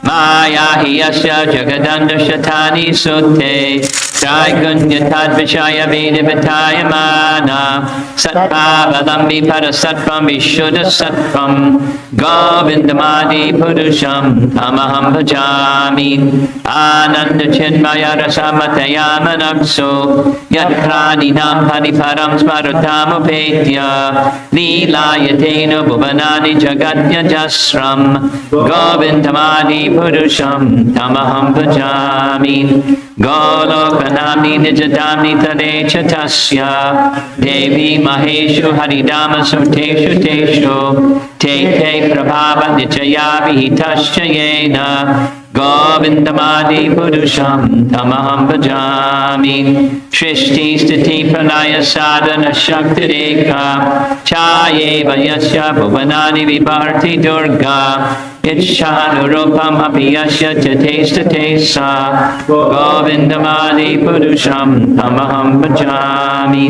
[SPEAKER 1] Maya Hiyasya Jagadanda Shatani Sute Traigunya Tadvishaya Vedivitaya Mana Satpavalambi Parasatvam Vishuddha Satvam Govindamadi Purusham Tamaham Bhajami Ananda Chinmaya Rasamataya Manakso Yadkraninam Pariparam Smarutamupaitya Leelayatena Bhuvanani Jagatya Jasram Govindamadi Purusham Tamaham Bhajami Golokanami Nijadami Tadecha Tasya Devi Maheshu Haridama Suteshu Teshu Te Prabhava Nichaya Vihitasya Yena Govindamadi Purusham Tamaham Bhajami Shrishti Stiti Pranaya Sadhana Shakti Rekha Chayeva Yasya Bhuvanani Vibharti Durga Itchanurupam Apiyasya Tatesta Tesa Govindamadi Purusham Tamaham Bhajami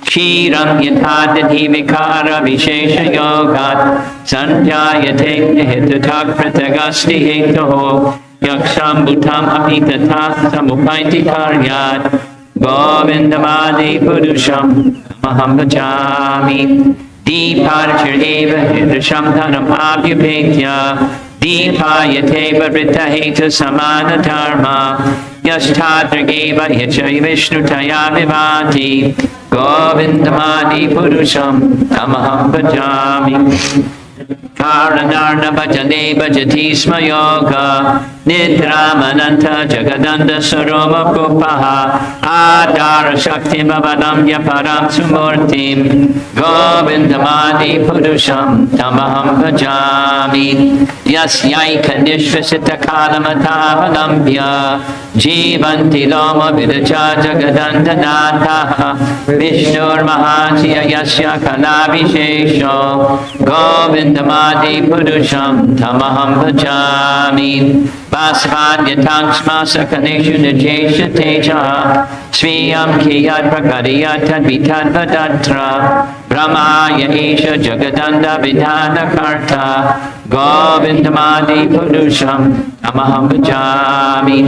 [SPEAKER 1] Kshiram Yatadati Vikara Vishesha Yogat Sanjayate Nihitatak Pratagasti Hetoho Yaksham Bhutam Apitata Samupaiti Karyat Govindamadi Purusham Tamaham Bhajami Departure Eva Hidrisham Dhanam Abhyapetya
[SPEAKER 4] Dipayate Varita Heta Samana Dharma Yashthadrageva Hicha Vishnu Taya Vivati Govindamadi Purusham Tamaham Bhajami Karanarna Bhajane Bhajati Sma Yoga Nidramananta Jagadanda Saroma Kupaha Adara Shakti Bhavadamya Param Sumurtim Govindamadi Purusham Tamaham Bhajami Yasyaika Nishvasita Kalamatavadambya Jivanti Loma Vidacha Jagadanda Nataha Vishnur Mahatiya Yasya Kalabhishesho Govindamadi Purusham Tamaham Bhajami Vasvadhyatang Smasa Kaneshu Najesha Teja Sviyam Kiyad Prakariyat Tadvitad Vadatra Brahmaya Isha Jagadanda Vidhana Karta Govindamadi Purusham Tamaham Bhajami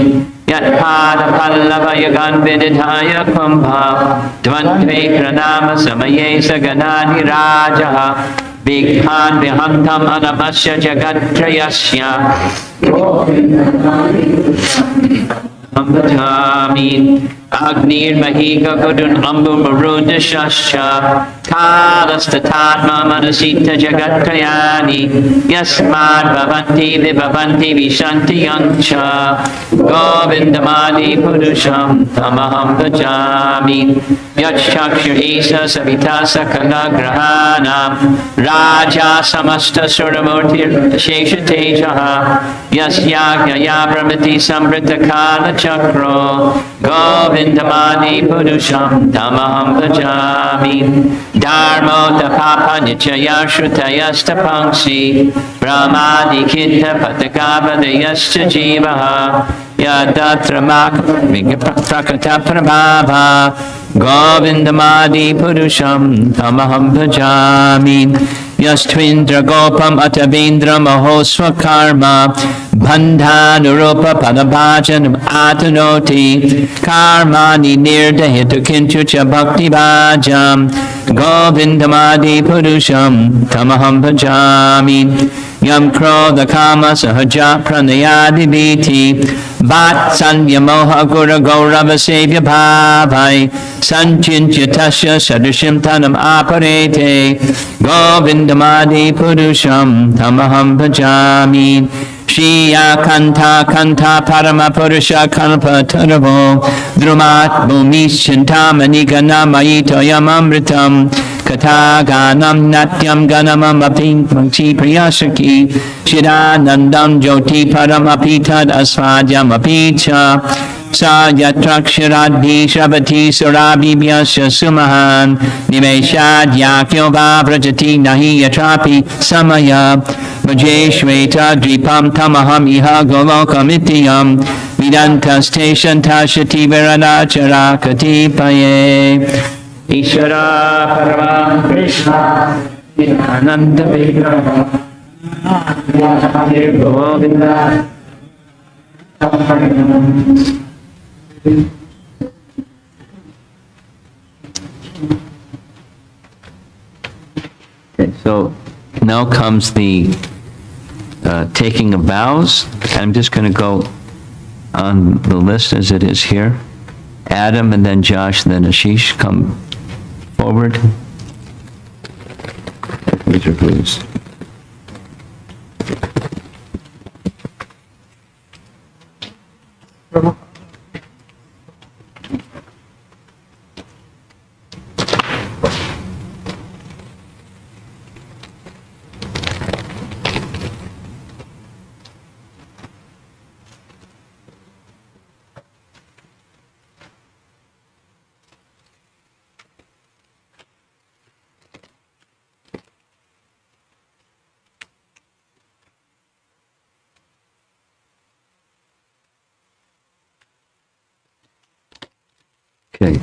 [SPEAKER 4] Yatpada Pallava Yagan Vididhaya Kumbha Dvantve Pranama Samaye Saganani Rajaha Bighan Vihantam Anamasya Jagatrayasya Ambajami Agnir Mahika Gudun Ambu Marunda Shasha Kalastatatma Manasita Jagatrayani Yasmad Bhavanti Vibhavanti Vishanti Yancha Govindamadi Purusham Tamaham Bhajami Yachakshur Isa Savita Sakala Grahana Raja Samasta Suramurti Shesha Tejaha Yasyagya Brahmati Samrita Kala Chakro Govindamadi Purusham Tamaham Bhajami Dharmo Tapapa Nichaya Shrutayasta Pangsi Brahmadi Kitta Patakabadayasta Jivaha Yadatra Mak Prakata Prabhava Govindamadi Purusham Tamaham Bhajami Yastvindra Gopam Atavindra Mahosva Karma Bandhanurupa Padabhajanam Atanoti Karmani Nirdahitu Kinchucha Bhakti Bhajam Govindamadi Purusham Tamaham Bhajami Yam Krodha Kama Sahaja Pranayadi Viti Vatsanya Moha Gura Gaurava Sevya Bhavai Sanchintya Tasya Sadrishim Tanam Aparete Govindamadi Purusham Tamaham Bhajami Shriya Kanta Kanta Parama Purusha Kalpa Taravo Drumat Bhumis Chintamani Ganamaito Yamamritam Kataganam Natyam Ganamam Apin Pakti Priyasaki Shiranandam Jyoti Paramapitad Asvadyam Apicha Sayatraksharadhi Shrabati Surabhibhyasya Sumahan Nimeshad Yakyo Vavrajati Nahi Yatrapi Samaya Vajeshveta Dripam Tamaham Iha Golokamityam Vidantaste Shantashati Viranachara Katipaye Ishvara Parama Krishna Ananda Vigraha Govinda
[SPEAKER 1] Okay, so now comes the taking of vows. I'm just going to go on the list as it is here. Adam, and then Josh, and then Ashish come forward. Please, please. Okay.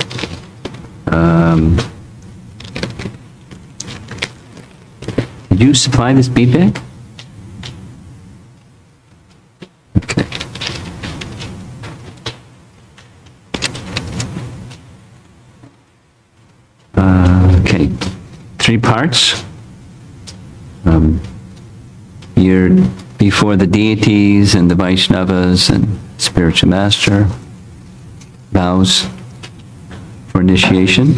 [SPEAKER 1] Did you supply this bead bag? Okay. Okay. 3 parts. You're before the deities and the Vaishnavas and spiritual master, vows for initiation.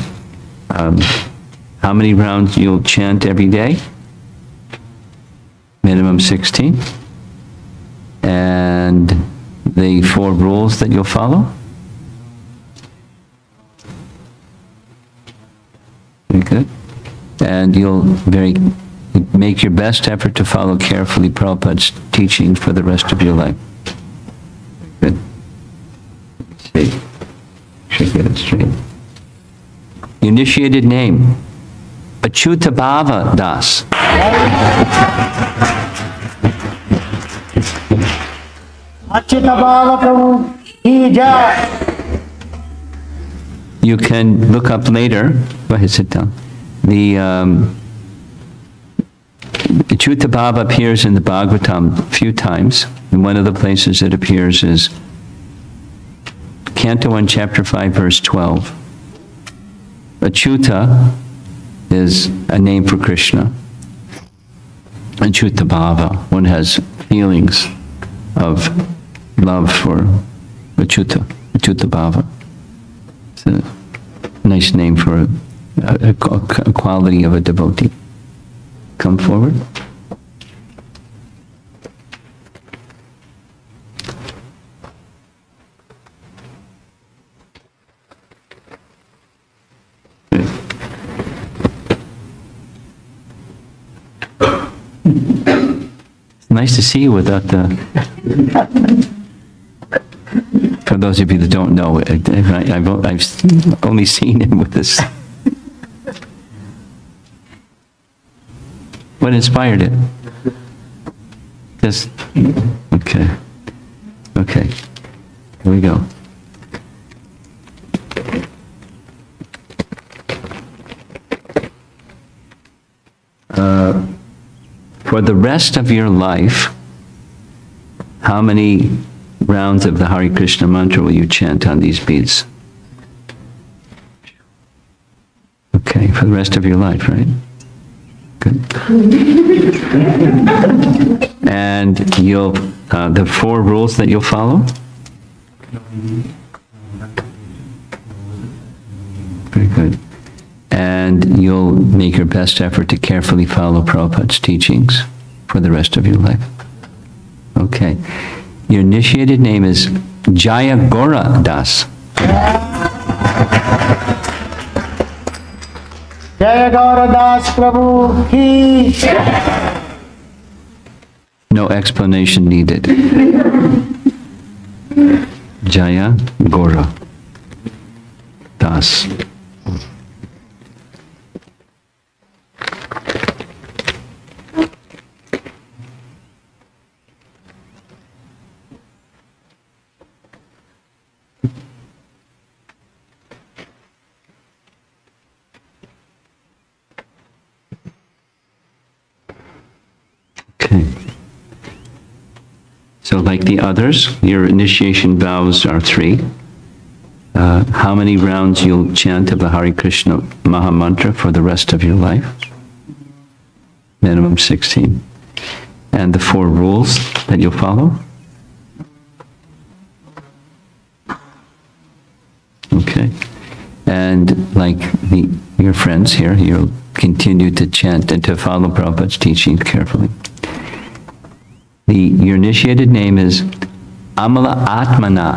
[SPEAKER 1] How many rounds you'll chant every day? Minimum 16. And the 4 rules that you'll follow? Very good. And you'll make your best effort to follow carefully Prabhupada's teaching for the rest of your life. Good. Let's see. Should get it straight. Initiated name, Achyutabhava Das.
[SPEAKER 3] Achyuta Bhava Prabhu ki jai.
[SPEAKER 1] You can look up later, go ahead, sit down. The Achyutabhava appears in the Bhagavatam a few times, and one of the places it appears is Canto 1, Chapter 5, verse 12. Achyuta is a name for Krishna. Achyutabhava, one has feelings of love for Achyutabhava. It's a nice name for a quality of a devotee. Come forward. It's nice to see you without the... For those of you that don't know, I've only seen him with this. What inspired it? Just, okay. Okay. Here we go. For the rest of your life, how many rounds of the Hare Krishna mantra will you chant on these beads? Okay, for the rest of your life, right? Good. And you'll, the 4 rules that you'll follow? Very good. And you'll make your best effort to carefully follow Prabhupada's teachings for the rest of your life. Okay. Your initiated name is Jaya Gora Das.
[SPEAKER 3] Jaya Gaura Das Prabhu ki jai.
[SPEAKER 1] No explanation needed. Jaya Gora Das. Okay. So like the others, your initiation vows are 3. How many rounds you'll chant of the Hare Krishna Mahamantra for the rest of your life? Minimum 16. And the 4 rules that you'll follow? Okay. And like your friends here, you'll continue to chant and to follow Prabhupada's teachings carefully. Your initiated name is Amala Atmana.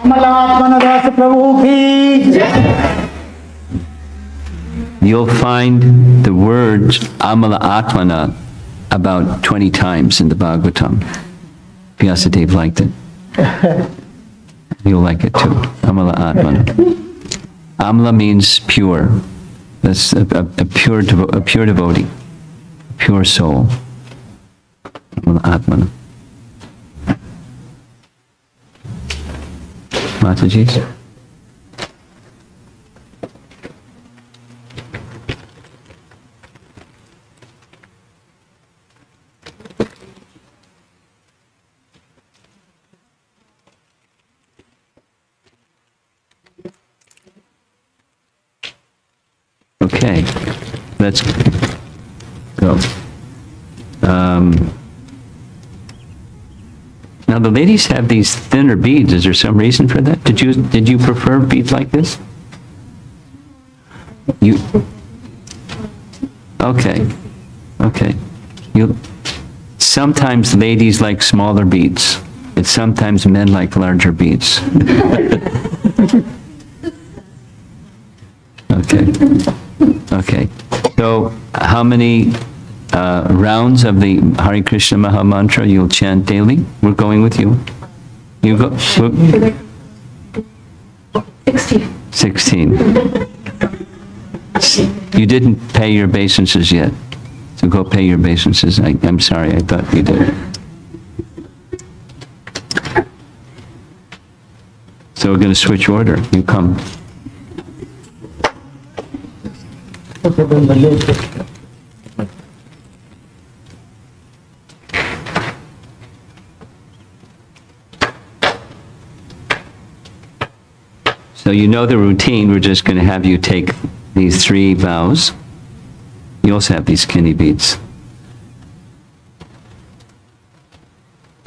[SPEAKER 3] Amala Das Prabhu ki jai.
[SPEAKER 1] You'll find the words Amala Atmana about 20 times in the Bhagavatam. Vyasadeva liked it. You'll like it too. Amala Atmana. Amala means pure. That's a pure devotee, a pure soul. Amala Atmana. Mataji? Okay, let's go. Now the ladies have these thinner beads. Is there some reason for that? Did you prefer beads like this? Okay. Sometimes ladies like smaller beads. And sometimes men like larger beads. Okay. So how many rounds of the Hare Krishna Maha Mantra you'll chant daily? We're going with you. You go. 16. You didn't pay your obeisances yet. So go pay your obeisances. I'm sorry, I thought you did. So we're going to switch order. You come. So you know the routine. We're just going to have you take these 3 vows. You also have these skinny beads.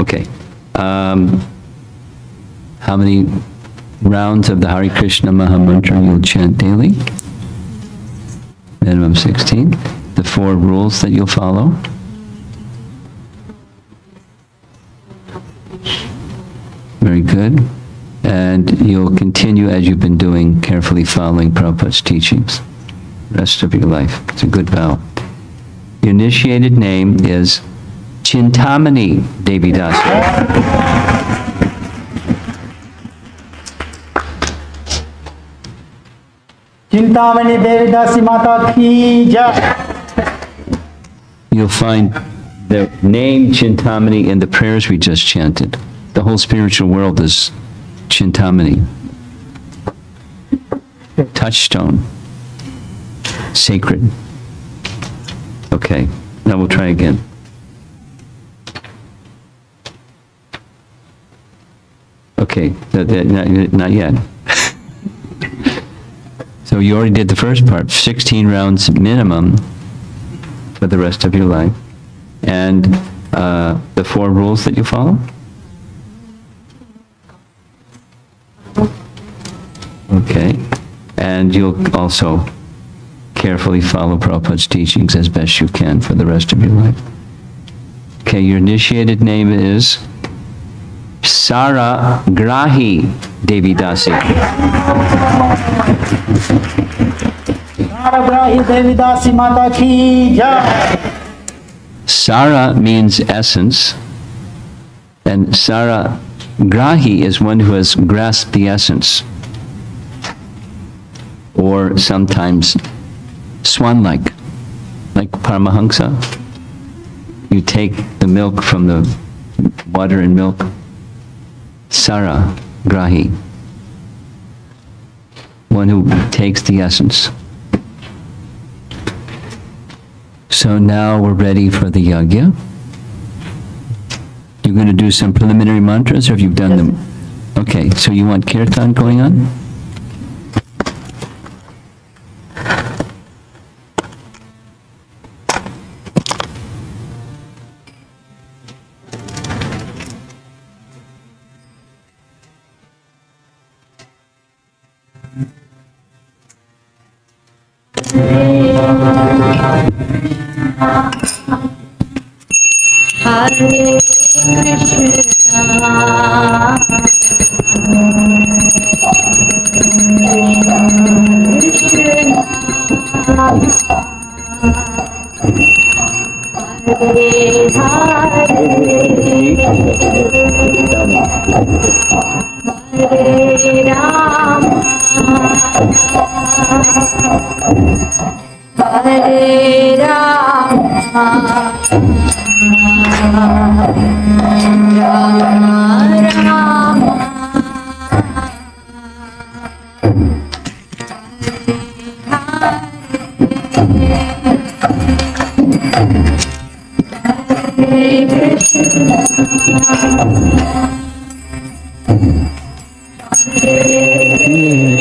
[SPEAKER 1] Okay. How many rounds of the Hare Krishna Maha Mantra you'll chant daily? Minimum 16. The 4 rules that you'll follow. Very good. And you'll continue as you've been doing, carefully following Prabhupada's teachings the rest of your life. It's a good vow. Your initiated name is Chintamani Devi Dasi.
[SPEAKER 3] Chintamani Devi Dasi Mata Ki Jai.
[SPEAKER 1] You'll find the name Chintamani in the prayers we just chanted. The whole spiritual world is Chintamani. Touchstone. Sacred. Okay, now we'll try again. Okay, not yet. So you already did the first part, 16 rounds minimum for the rest of your life. And the 4 rules that you follow? Okay. And you'll also carefully follow Prabhupada's teachings as best you can for the rest of your life. Okay, your initiated name is Sara Grahi Devi Dasi.
[SPEAKER 3] Naragrahi Devi Dasi Mata Ki Jai.
[SPEAKER 1] Sara means essence, and Sara Grahi is one who has grasped the essence, or sometimes swan-like, like Paramahansa. You take the milk from the water and milk. Sara Grahi, one who takes the essence. So now we're ready for the yajna. You're going to do some preliminary mantras, or have you done them? Okay, so you want kirtan going on?
[SPEAKER 5] Hare Krishna, Hare Ram, Hare Ram,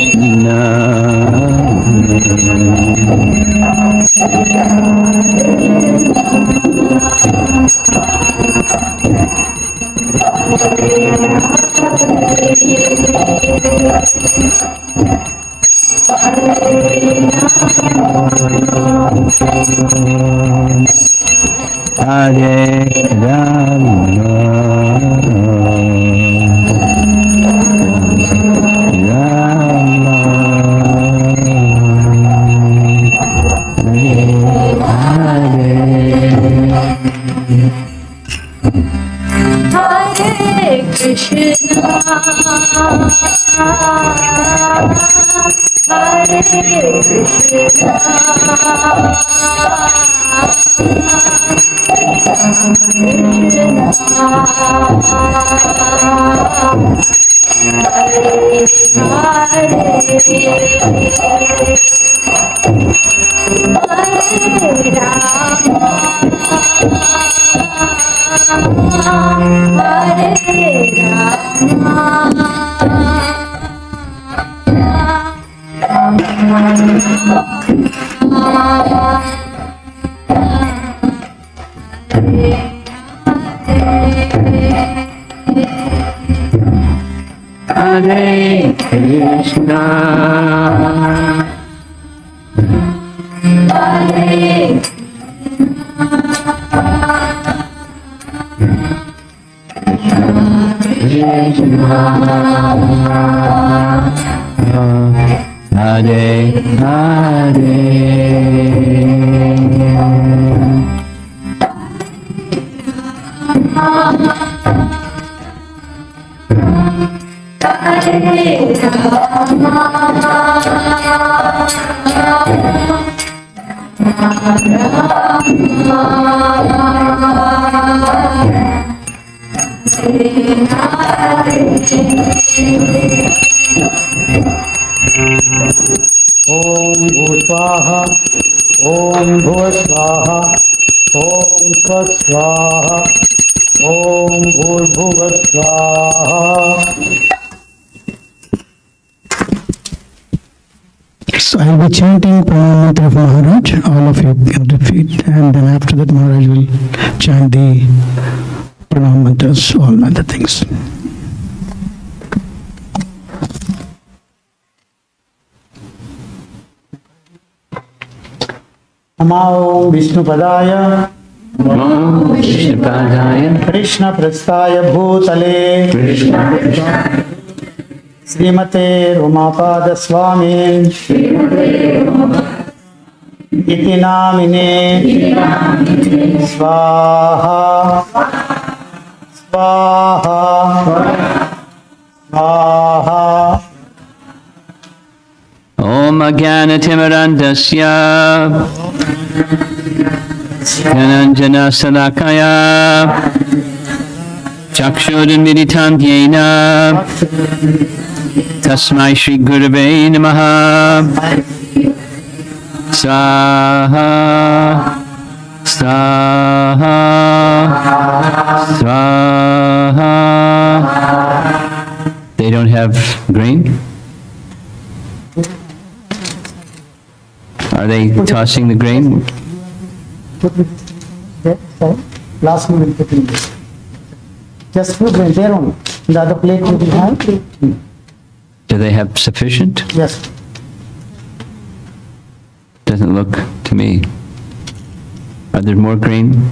[SPEAKER 1] Krishna
[SPEAKER 5] Hare Krishna, Hare Krishna,
[SPEAKER 4] Hare Krishna. Hare
[SPEAKER 3] Om Bhusvaha, Om Bhusvaha, Om Swaha, Om Bhurbhuvasvaha.
[SPEAKER 2] So I'll be chanting Pranam Mantra of Maharaj. All of you can repeat, and then after that Maharaj will chant the Pranam Mantras, all other things.
[SPEAKER 3] Namo Vishnupadaya,
[SPEAKER 4] Om Vishnupadaya,
[SPEAKER 3] Krishna Prasthaya Bhutale, Srimate Umapada Swami, Iti Namine, Swaha, Swaha, Swaha.
[SPEAKER 4] Om Ajnanatimidandasya Dhananjana Salakaya Chakshudamidhitam Yena Tasmai Shri Gurave Namaha Swaha Swaha Swaha. They don't have green? Are they tossing the grain?
[SPEAKER 3] Put it there, sorry. Last one will put in this. Just put it there only. The other plate will be high.
[SPEAKER 4] Do they have sufficient?
[SPEAKER 3] Yes.
[SPEAKER 4] Doesn't look to me. Are there more grain?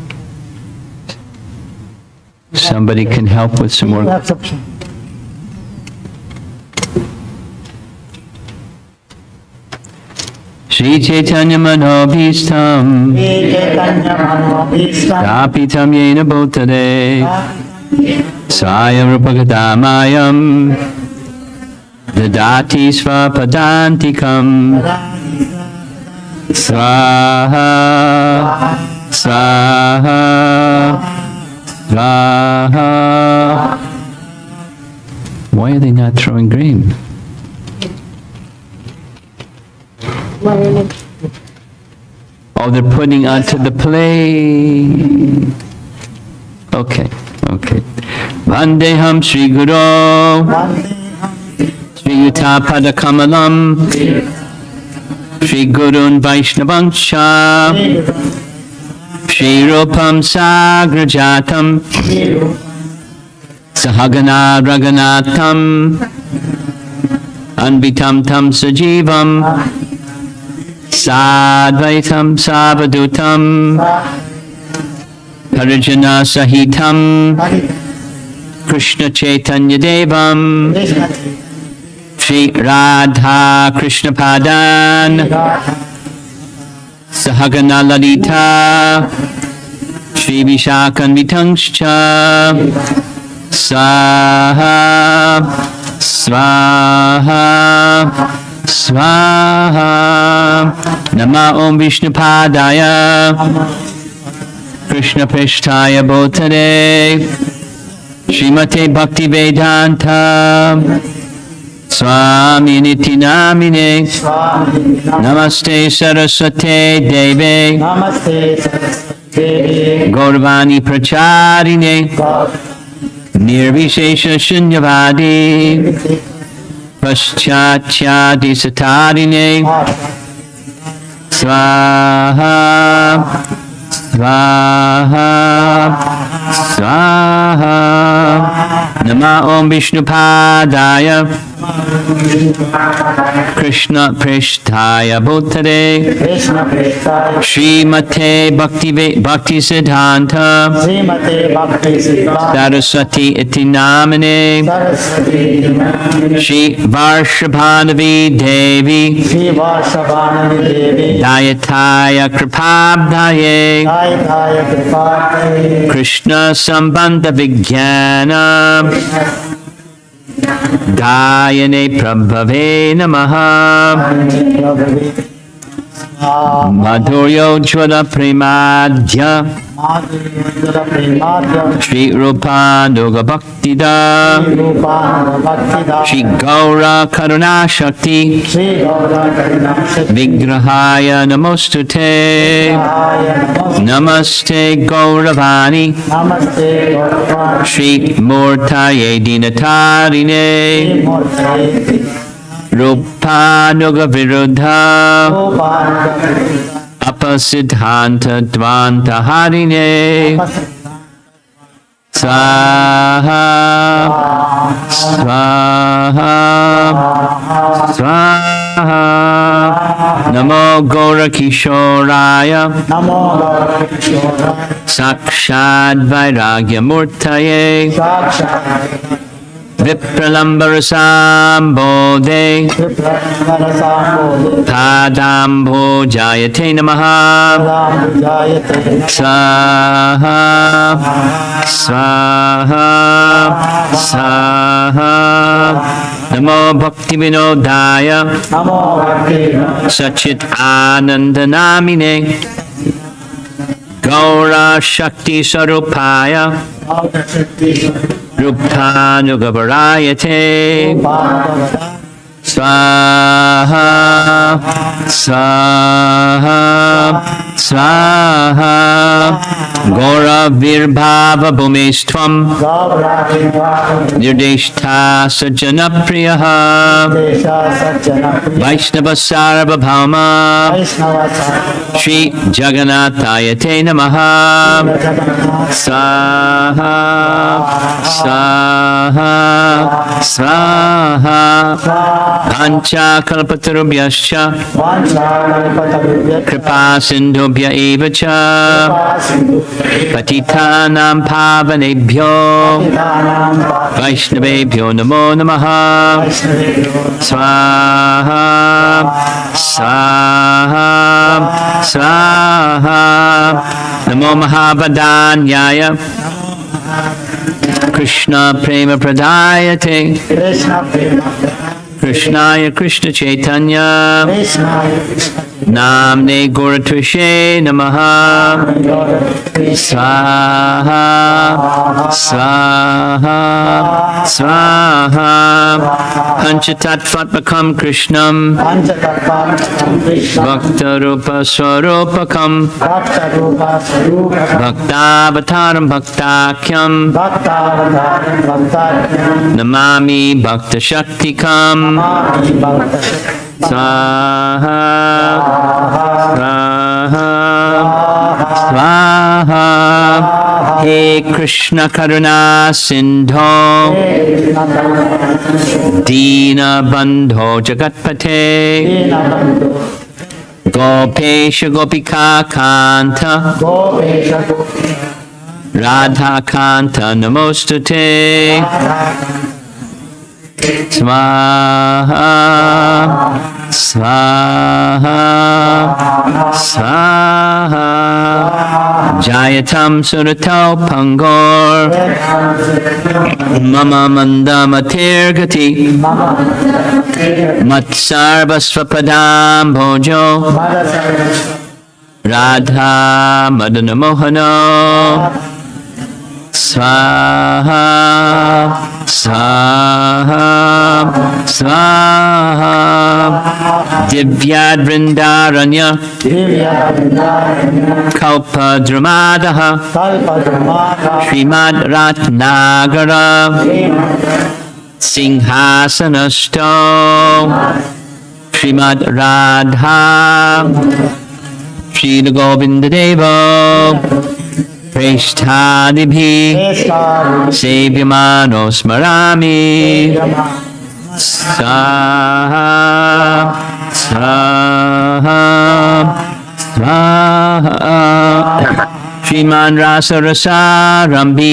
[SPEAKER 4] Somebody can help with some
[SPEAKER 3] You
[SPEAKER 4] more.
[SPEAKER 3] have sufficient.
[SPEAKER 4] Shri Chaitanya Manobhistam
[SPEAKER 3] Hey Chaitanya Manobhistam.
[SPEAKER 4] Dapitam Yena Bhutade Swayam Rupakadamayam Dadati Svapadantikam Swaha Swaha Swaha. Why are they not throwing grain? Oh, they're putting onto the plate. Okay, okay. Vandeham Sri Guru Sri Yuta Pada Kamalam Sri Gurun Vaishnavansha Sri Rupam Sagrajatam Sahagana Raganatham Anvitam Tam Sajivam Sadvaitam Savadutam
[SPEAKER 1] Parijana Sahitam Krishna Chaitanya Devam
[SPEAKER 3] Krishna
[SPEAKER 1] Shri Radha Krishna Padan Sahagana Lalita Shri Vishakan Vitangscha Swaha Swaha Swaha Nama Om Vishnu Padaya Krishna Prishtaya Bhotare Srimate Bhakti Vedanta Swami Niti Namine Namaste Saraswate Deve
[SPEAKER 3] Namaste Saraswati
[SPEAKER 1] Gauravani Pracharine Nirvishesha Shunyavadi Paschachadi Satarine Swaha Swaha Swaha Nama Om Vishnu Padaya Krishna Prishtaya Bhutare
[SPEAKER 3] Krishna Prestaya
[SPEAKER 1] Srimate Bhakti Siddhanta
[SPEAKER 3] Srimate Bhakti Siddhanta
[SPEAKER 1] Saraswati Iti Namine
[SPEAKER 3] Saraswati
[SPEAKER 1] Shri Varshabhanavi Devi
[SPEAKER 3] Shri Varshabhanavi Devi
[SPEAKER 1] Dayataya Kripabdaye
[SPEAKER 3] Dayataya Kripate
[SPEAKER 1] Krishna Sambandha Vijnana Dayane Prabhave Namaha Madhuryo Jvala Premadhya
[SPEAKER 3] Madhurya Premadhya
[SPEAKER 1] Shri Rupa Nuga Bhaktida
[SPEAKER 3] Rupana Bhaktida
[SPEAKER 1] Shri Gaura Karuna Shakti
[SPEAKER 3] Shri Gaura Karuna Shakti
[SPEAKER 1] Vigrahaya Namostute Namaste Gauravani
[SPEAKER 3] Namaste Gaura
[SPEAKER 1] Shri Murtaye Dinatarine
[SPEAKER 3] Murti
[SPEAKER 1] Rupa Nuga Viruddha
[SPEAKER 3] Rupana
[SPEAKER 1] Apasiddhanta Dvanta Harine Swaha Swaha Swaha Namo Gaura Kishoraya
[SPEAKER 3] Namo Gaura Kishora
[SPEAKER 1] Sakshad Vairagya Murtaye
[SPEAKER 3] Sakshat
[SPEAKER 1] Vipralambarasambodhe
[SPEAKER 3] Viprasambodhe
[SPEAKER 1] Padambo Jayate Namaha
[SPEAKER 3] Jayate
[SPEAKER 1] Swaha Swaha Swaha Namo Bhakti Vinodaya
[SPEAKER 3] Namo Bhakti
[SPEAKER 1] Sachit Anandanamine Gaura Shakti Sarupaya Rupanugavarayate Swaha Swaha Swaha Gaura Virbhava Bhumistvam Nirdeshta Sajanapriyaha Vaishnava Sarvabhauma Shri Jagannathayate Namaha Swaha Swaha Swaha Pancha Kalpatarubhyascha Kripa Sindhubhya Eva Cha Patitanam Pavanebhyo Vaishnavebhyo Namo Namaha Swaha Swaha Swaha Namo Mahabhadanyaya Krishna Prema Pradayate Krishnaya Krishna Chaitanya Namne Gauratvishe Namaha Swaha Swaha Swaha Panchatattvatmakam Krishnam Bhaktarupa Swarupakam Bhaktavataram Bhaktakyam Namami Bhakta Shaktikam Swaha Swaha Swaha He Krishna Karuna Sindho Dina Bandho Jagatpate Gopesha Gopika Kanta
[SPEAKER 4] Radha Kanta Namostute. Swaha, Swaha, Swaha. Jayatam Suratau Pangor. Mama Mandamatir Gati. Matsarvasvapadam Bhojo. Radha Madana Mohano. Swaha, Swaha, Swaha. Divyad Vrindaranya. Kalpa Dramadaha. Srimad Ratnagara. Singhasanasto. Srimad Radha. Shri Govinda Deva. Prasthadibhi Sevyamano Smarami. Swaha, Swaha, Swaha. Shriman Rasa Rasarambi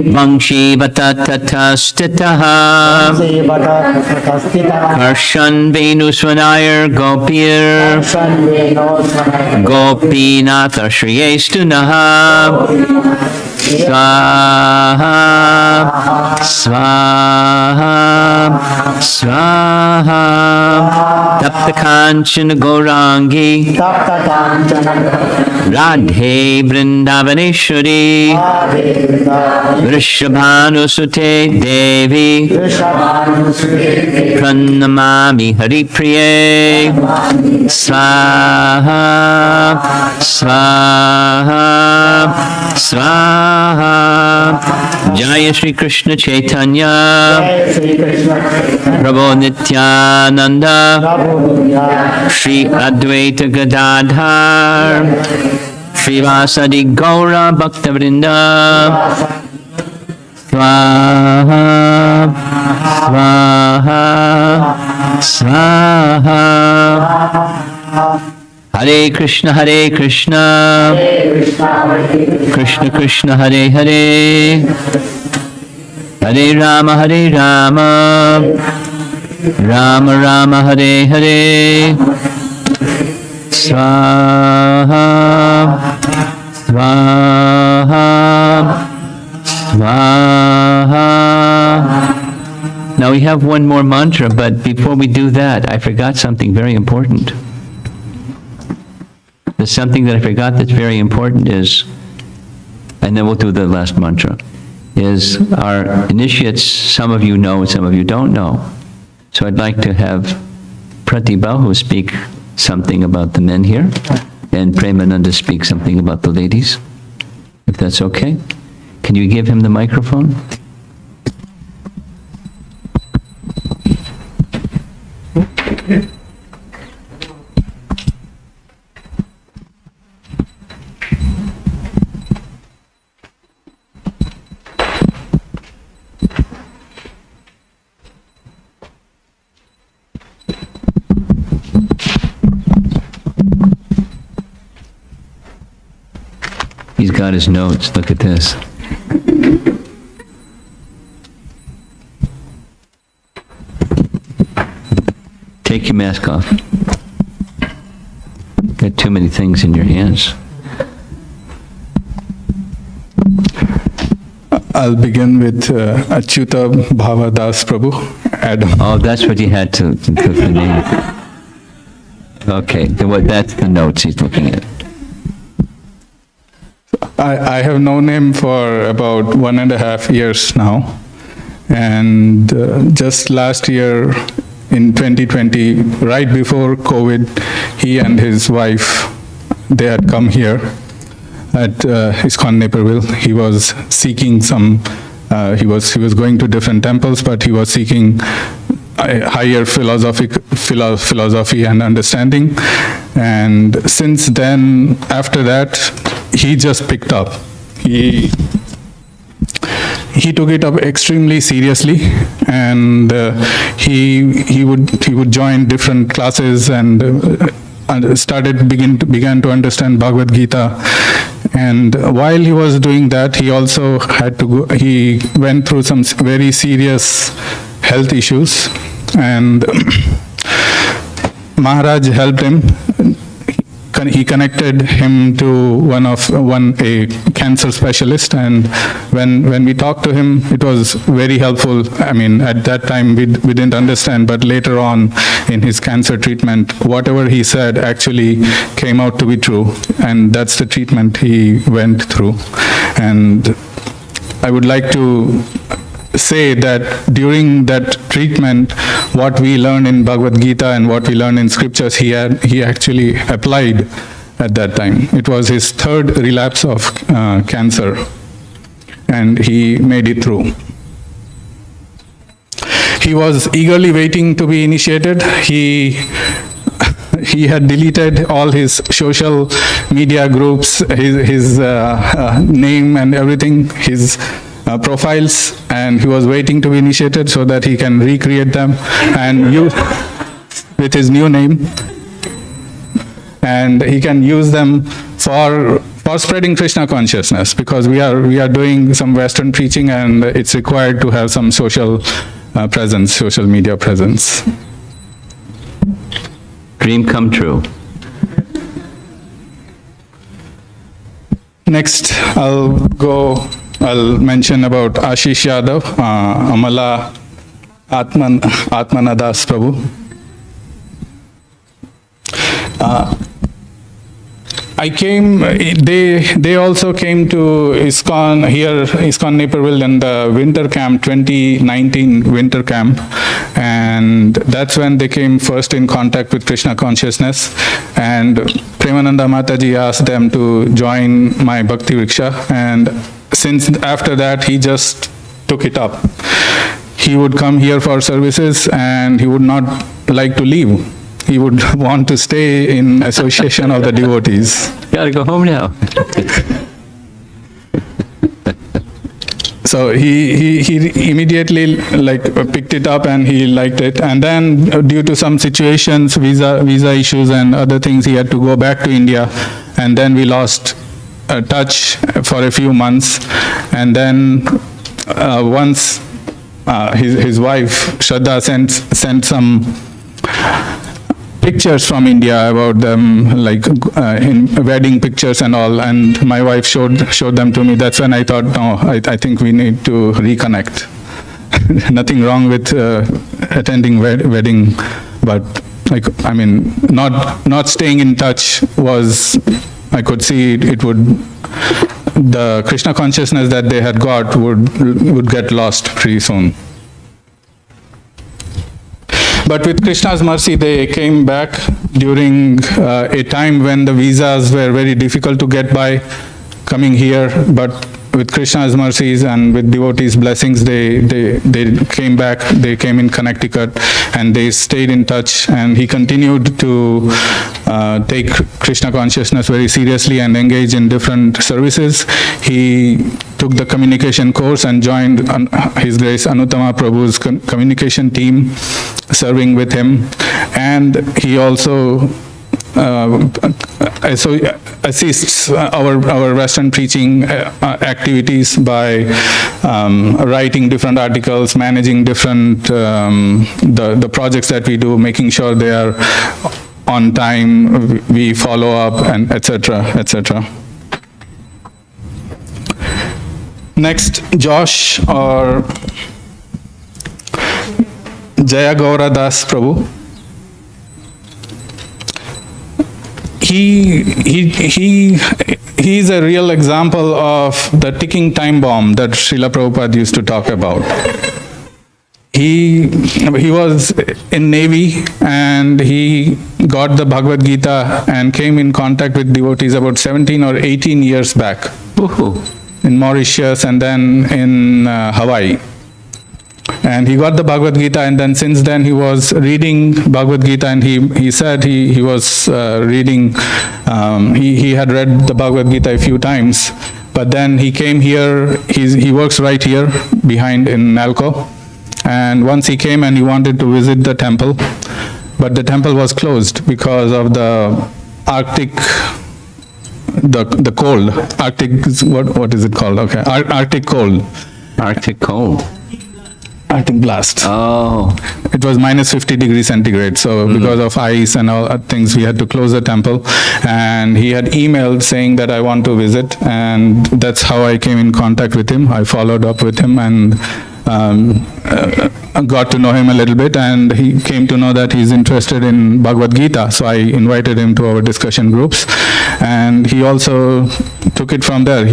[SPEAKER 4] Vangshi Vatatata Stitaha Karshan Venuswanayar Gopir Gopinatha Shriyestunaha. Swaha, Swaha, Swaha. Tapta Kanchana Gaurangi Radhe Vrindavaneshwari Vrishabhanusute Devi Pranamami Haripriye. Swaha, Swaha, Swaha. Jaya Shri Krishna Chaitanya Prabhu Nityananda Shri Advaita Gadadhar Shri Vasadi Gaura Bhaktavrinda. Swaha, Swaha, Swaha. Hare Krishna, Hare Krishna, Krishna Krishna, Hare Hare, Hare Rama, Hare Rama, Rama Rama, Hare Hare. Swaha, Swaha, Swaha. Now we have one more mantra, but before we do that, I forgot something very important. There's something that I forgot that's very important is, and then we'll do the last mantra, is our initiates, some of you know and some of you don't know. So I'd like to have Pratibha speak something about the men here, and Premananda speak something about the ladies, if that's okay. Can you give him the microphone? He's got his notes. Look at this. Take your mask off. Got too many things in your hands.
[SPEAKER 6] I'll begin with Achyuta Bhavadas Prabhu, Adam.
[SPEAKER 4] Oh, that's what you had to put the name. Okay, that's the notes he's looking at.
[SPEAKER 6] I have known him for about 1.5 years now. And just last year, in 2020, right before COVID, he and his wife, they had come here at ISKCON Naperville. He was seeking some, he was going to different temples, but he was seeking a higher philosophy and understanding. And since then, after that, he just picked up. He took it up extremely seriously, and he would join different classes and began to understand Bhagavad Gita. And while he was doing that, he also had to go, he went through some very serious health issues, and Maharaj helped him. He connected him to a cancer specialist, and when we talked to him, it was very helpful. I mean, at that time we didn't understand, but later on in his cancer treatment, whatever he said actually came out to be true, and that's the treatment he went through. And I would like to say that during that treatment, what we learn in Bhagavad Gita and what we learn in scriptures, he actually applied at that time. It was his third relapse of cancer, and he made it through. He was eagerly waiting to be initiated. He had deleted all his social media groups, his name and everything, his profiles, and he was waiting to be initiated so that he can recreate them and use with his new name, and he can use them for spreading Krishna consciousness, because we are doing some Western preaching, and it's required to have some social presence, social media presence.
[SPEAKER 4] Dream come true.
[SPEAKER 6] Next, I'll mention about Ashish Yadav, Amala Atmanadas Prabhu. They also came to ISKCON Naperville in the winter camp, 2019 winter camp, and that's when they came first in contact with Krishna consciousness. And Premananda Mataji asked them to join my Bhakti Vriksha, and since after that he just took it up. He would come here for services and he would not like to leave. He would want to stay in association of the devotees.
[SPEAKER 4] Gotta go home now.
[SPEAKER 6] So he immediately picked it up and he liked it. And then due to some situations, visa issues and other things, he had to go back to India. And then we lost touch for a few months. And then once his wife Shraddha sent some pictures from India about them, in wedding pictures and all, and my wife showed them to me. That's when I thought, no, I think we need to reconnect. Nothing wrong with attending wedding, but not staying in touch was, I could see it would, the Krishna consciousness that they had got would get lost pretty soon. But with Krishna's mercy, they came back during a time when the visas were very difficult to get by coming here. But with Krishna's mercies and with devotees' blessings, they came back. They came in Connecticut and they stayed in touch. And he continued to take Krishna consciousness very seriously and engage in different services. He took the communication course and joined His Grace Anuttama Prabhu's communication team, serving with him. And he also assists our Western preaching activities by writing different articles, managing different the projects that we do, making sure they are on time, we follow up, and etc., etc. Next, Josh or Jaya Gaura Das Prabhu. He is a real example of the ticking time bomb that Srila Prabhupada used to talk about. He was in Navy and he got the Bhagavad Gita and came in contact with devotees about 17 or 18 years back.
[SPEAKER 4] Woohoo.
[SPEAKER 6] In Mauritius and then in Hawaii. And he got the Bhagavad Gita, and then since then he was reading Bhagavad Gita, and he said he was reading, he had read the Bhagavad Gita a few times, but then he came here, he works right here behind in Nalco, and once he came and he wanted to visit the temple, but the temple was closed because of the Arctic, the cold. Arctic, what is it called? Okay, Arctic cold.
[SPEAKER 4] Arctic cold.
[SPEAKER 6] Arctic blast.
[SPEAKER 4] Oh,
[SPEAKER 6] It was minus 50 degrees centigrade. So because of ice and all things, we had to close the temple. And he had emailed saying that I want to visit. And that's how I came in contact with him. I followed up with him and got to know him a little bit. And he came to know that he's interested in Bhagavad Gita. So I invited him to our discussion groups. And he also took it from there.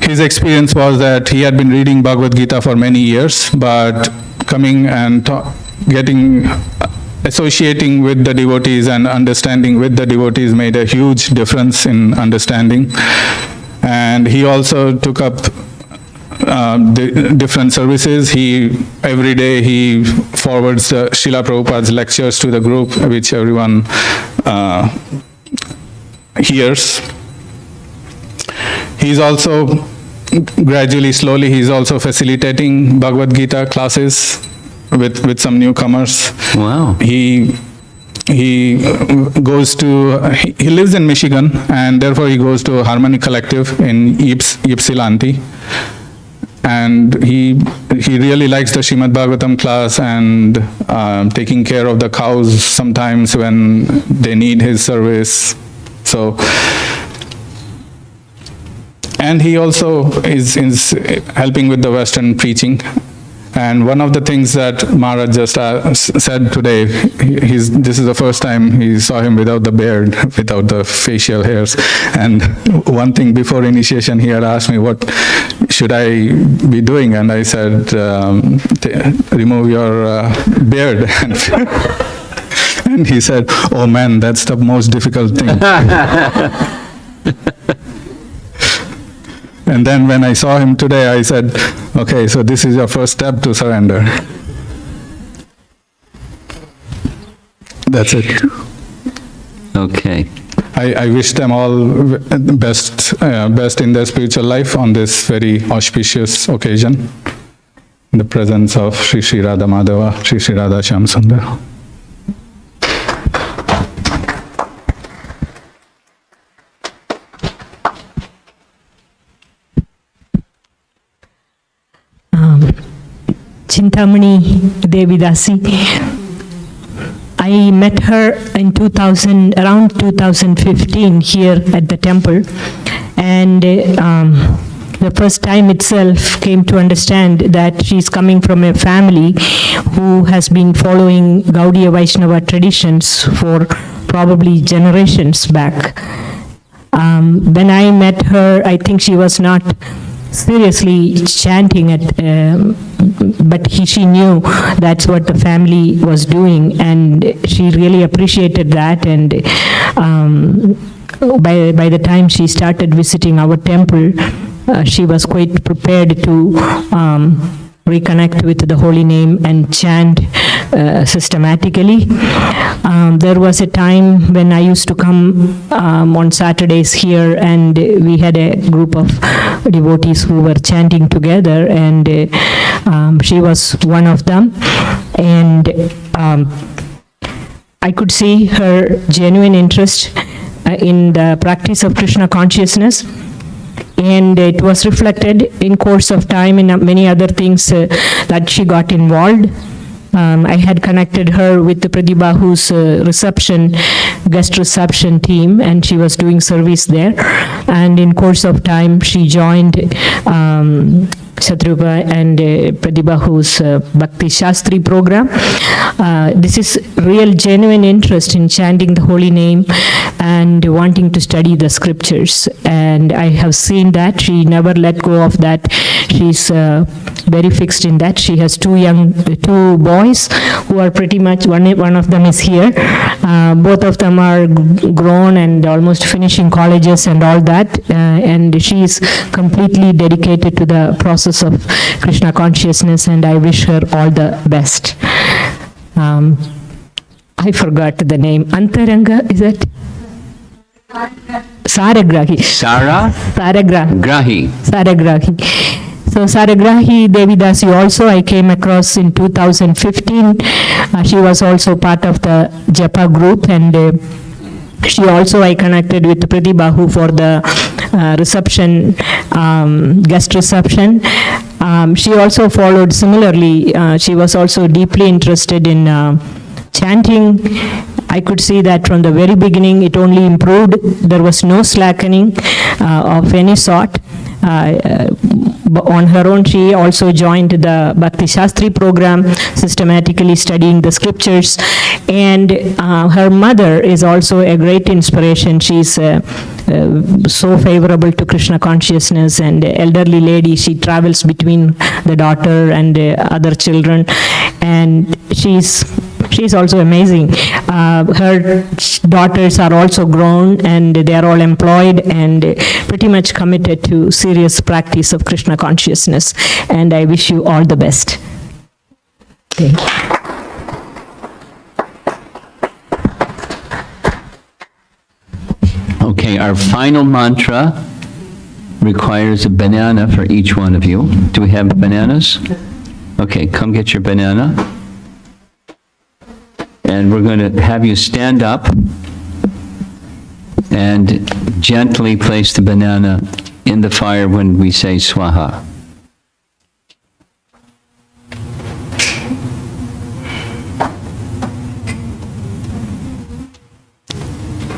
[SPEAKER 6] His experience was that he had been reading Bhagavad Gita for many years, but coming and associating with the devotees and understanding with the devotees made a huge difference in understanding. And he also took up different services. Every day he forwards Srila Prabhupada's lectures to the group, which everyone hears. He's also slowly, he's also facilitating Bhagavad Gita classes with some newcomers.
[SPEAKER 4] wow.
[SPEAKER 6] He lives in Michigan, and therefore he goes to Harmony Collective in Ypsilanti. And he really likes the Srimad Bhagavatam class and taking care of the cows sometimes when they need his service. So, and he also is helping with the Western preaching. And one of the things that Maharaj just said today, this is the first time he saw him without the beard, without the facial hairs. And one thing before initiation, he had asked me, what should I be doing? And I said, remove your beard. And he said, oh man, that's the most difficult thing. And then when I saw him today, I said, okay, so this is your first step to surrender. That's it.
[SPEAKER 4] Okay.
[SPEAKER 6] I wish them all best in their spiritual life on this very auspicious occasion, in the presence of Sri Sri Radha Madhava, Sri Sri Radha Shyam Sundar.
[SPEAKER 7] Chintamani Devidasi. I met her in around 2015 here at the temple, and the first time itself came to understand that she's coming from a family who has been following Gaudiya Vaishnava traditions for probably generations back. When I met her, I think she was not seriously chanting but she knew that's what the family was doing, and she really appreciated that. And by the time she started visiting our temple, she was quite prepared to reconnect with the holy name and chant systematically. There was a time when I used to come on Saturdays here, and we had a group of devotees who were chanting together, and she was one of them. And I could see her genuine interest in the practice of Krishna consciousness, and it was reflected in course of time in many other things that she got involved. I had connected her with the Pratibhahu's guest reception team, and she was doing service there. And in course of time, she joined Shatrupa and Pratibhahu's Bhakti Shastri program. This is real genuine interest in chanting the holy name and wanting to study the scriptures. And I have seen that she never let go of that. She's very fixed in that. She has two boys who are pretty much, one of them is here. Both of them are grown and almost finishing colleges and all that. And she is completely dedicated to the process of Krishna consciousness, and I wish her all the best. I forgot the name. Antaranga, is it? Saragrahi.
[SPEAKER 4] Sara
[SPEAKER 7] Saragrahi.
[SPEAKER 4] Grahi.
[SPEAKER 7] Saragrahi. So Saragrahi Devidasi also I came across in 2015. She was also part of the Japa group, and she also I connected with Pratibhahu for the reception, guest reception. She also followed similarly. She was also deeply interested in chanting. I could see that from the very beginning it only improved. There was no slackening of any sort. On her own, she also joined the Bhakti Shastri program, systematically studying the scriptures. And her mother is also a great inspiration. She's so favorable to Krishna consciousness, and elderly lady. She travels between the daughter and other children, and she's also amazing. Her daughters are also grown, and they are all employed and pretty much committed to serious practice of Krishna consciousness. And I wish you all the best. Thank you.
[SPEAKER 1] Okay, our final mantra requires a banana for each one of you. Do we have bananas? Okay, come get your banana. And we're going to have you stand up and gently place the banana in the fire when we say swaha.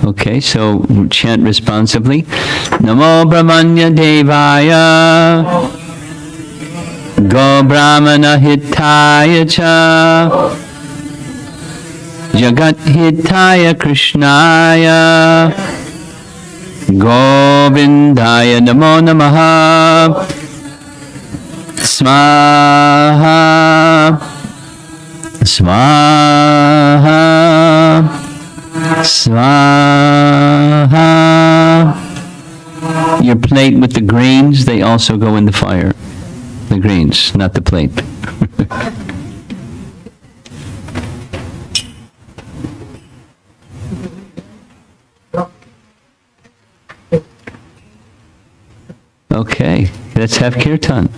[SPEAKER 1] Okay, so chant responsively. Namo Brahmanya Devaya Go Brahmana Hitaya Cha Jagat Hitaya Krishnaya Govindaya Namo Namaha Swaha Swaha Swaha. Your plate with the grains, they also go in the fire. The grains, not the plate. Okay, let's have kirtan.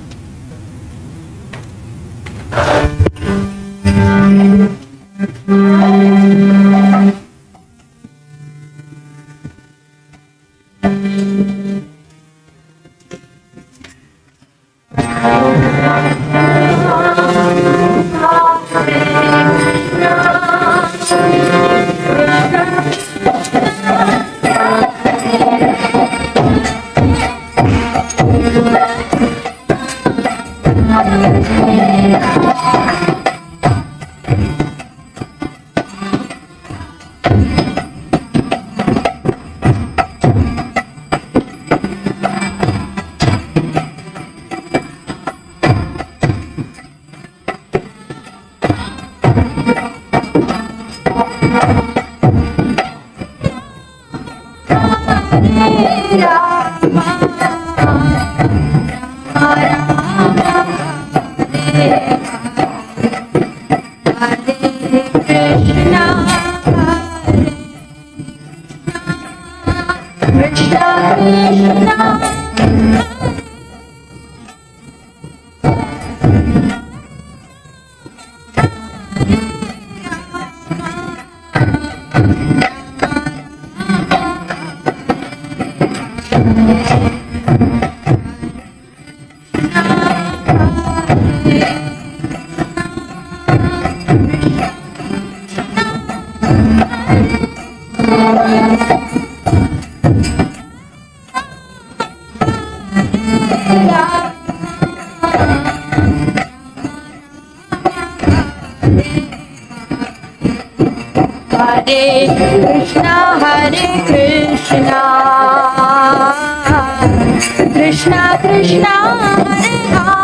[SPEAKER 5] Krishna Krishna Hare Hare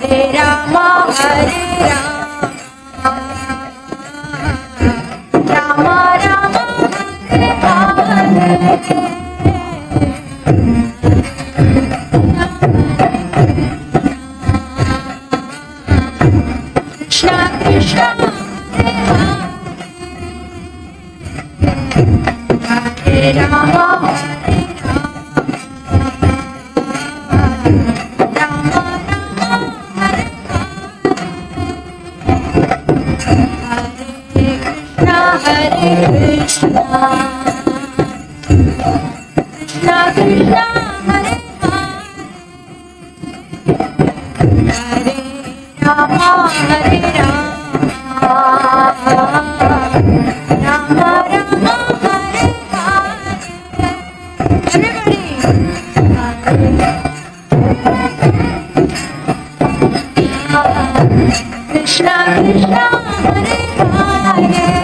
[SPEAKER 5] Hare Rama Hare Rama Rama Hare Hare Krishna Krishna Hare Rama Hare Krishna Hare Hare Rama Hare Rama Rama Rama Hare Hare. Everybody. Krishna Krishna Hare Hare.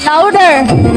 [SPEAKER 5] Louder.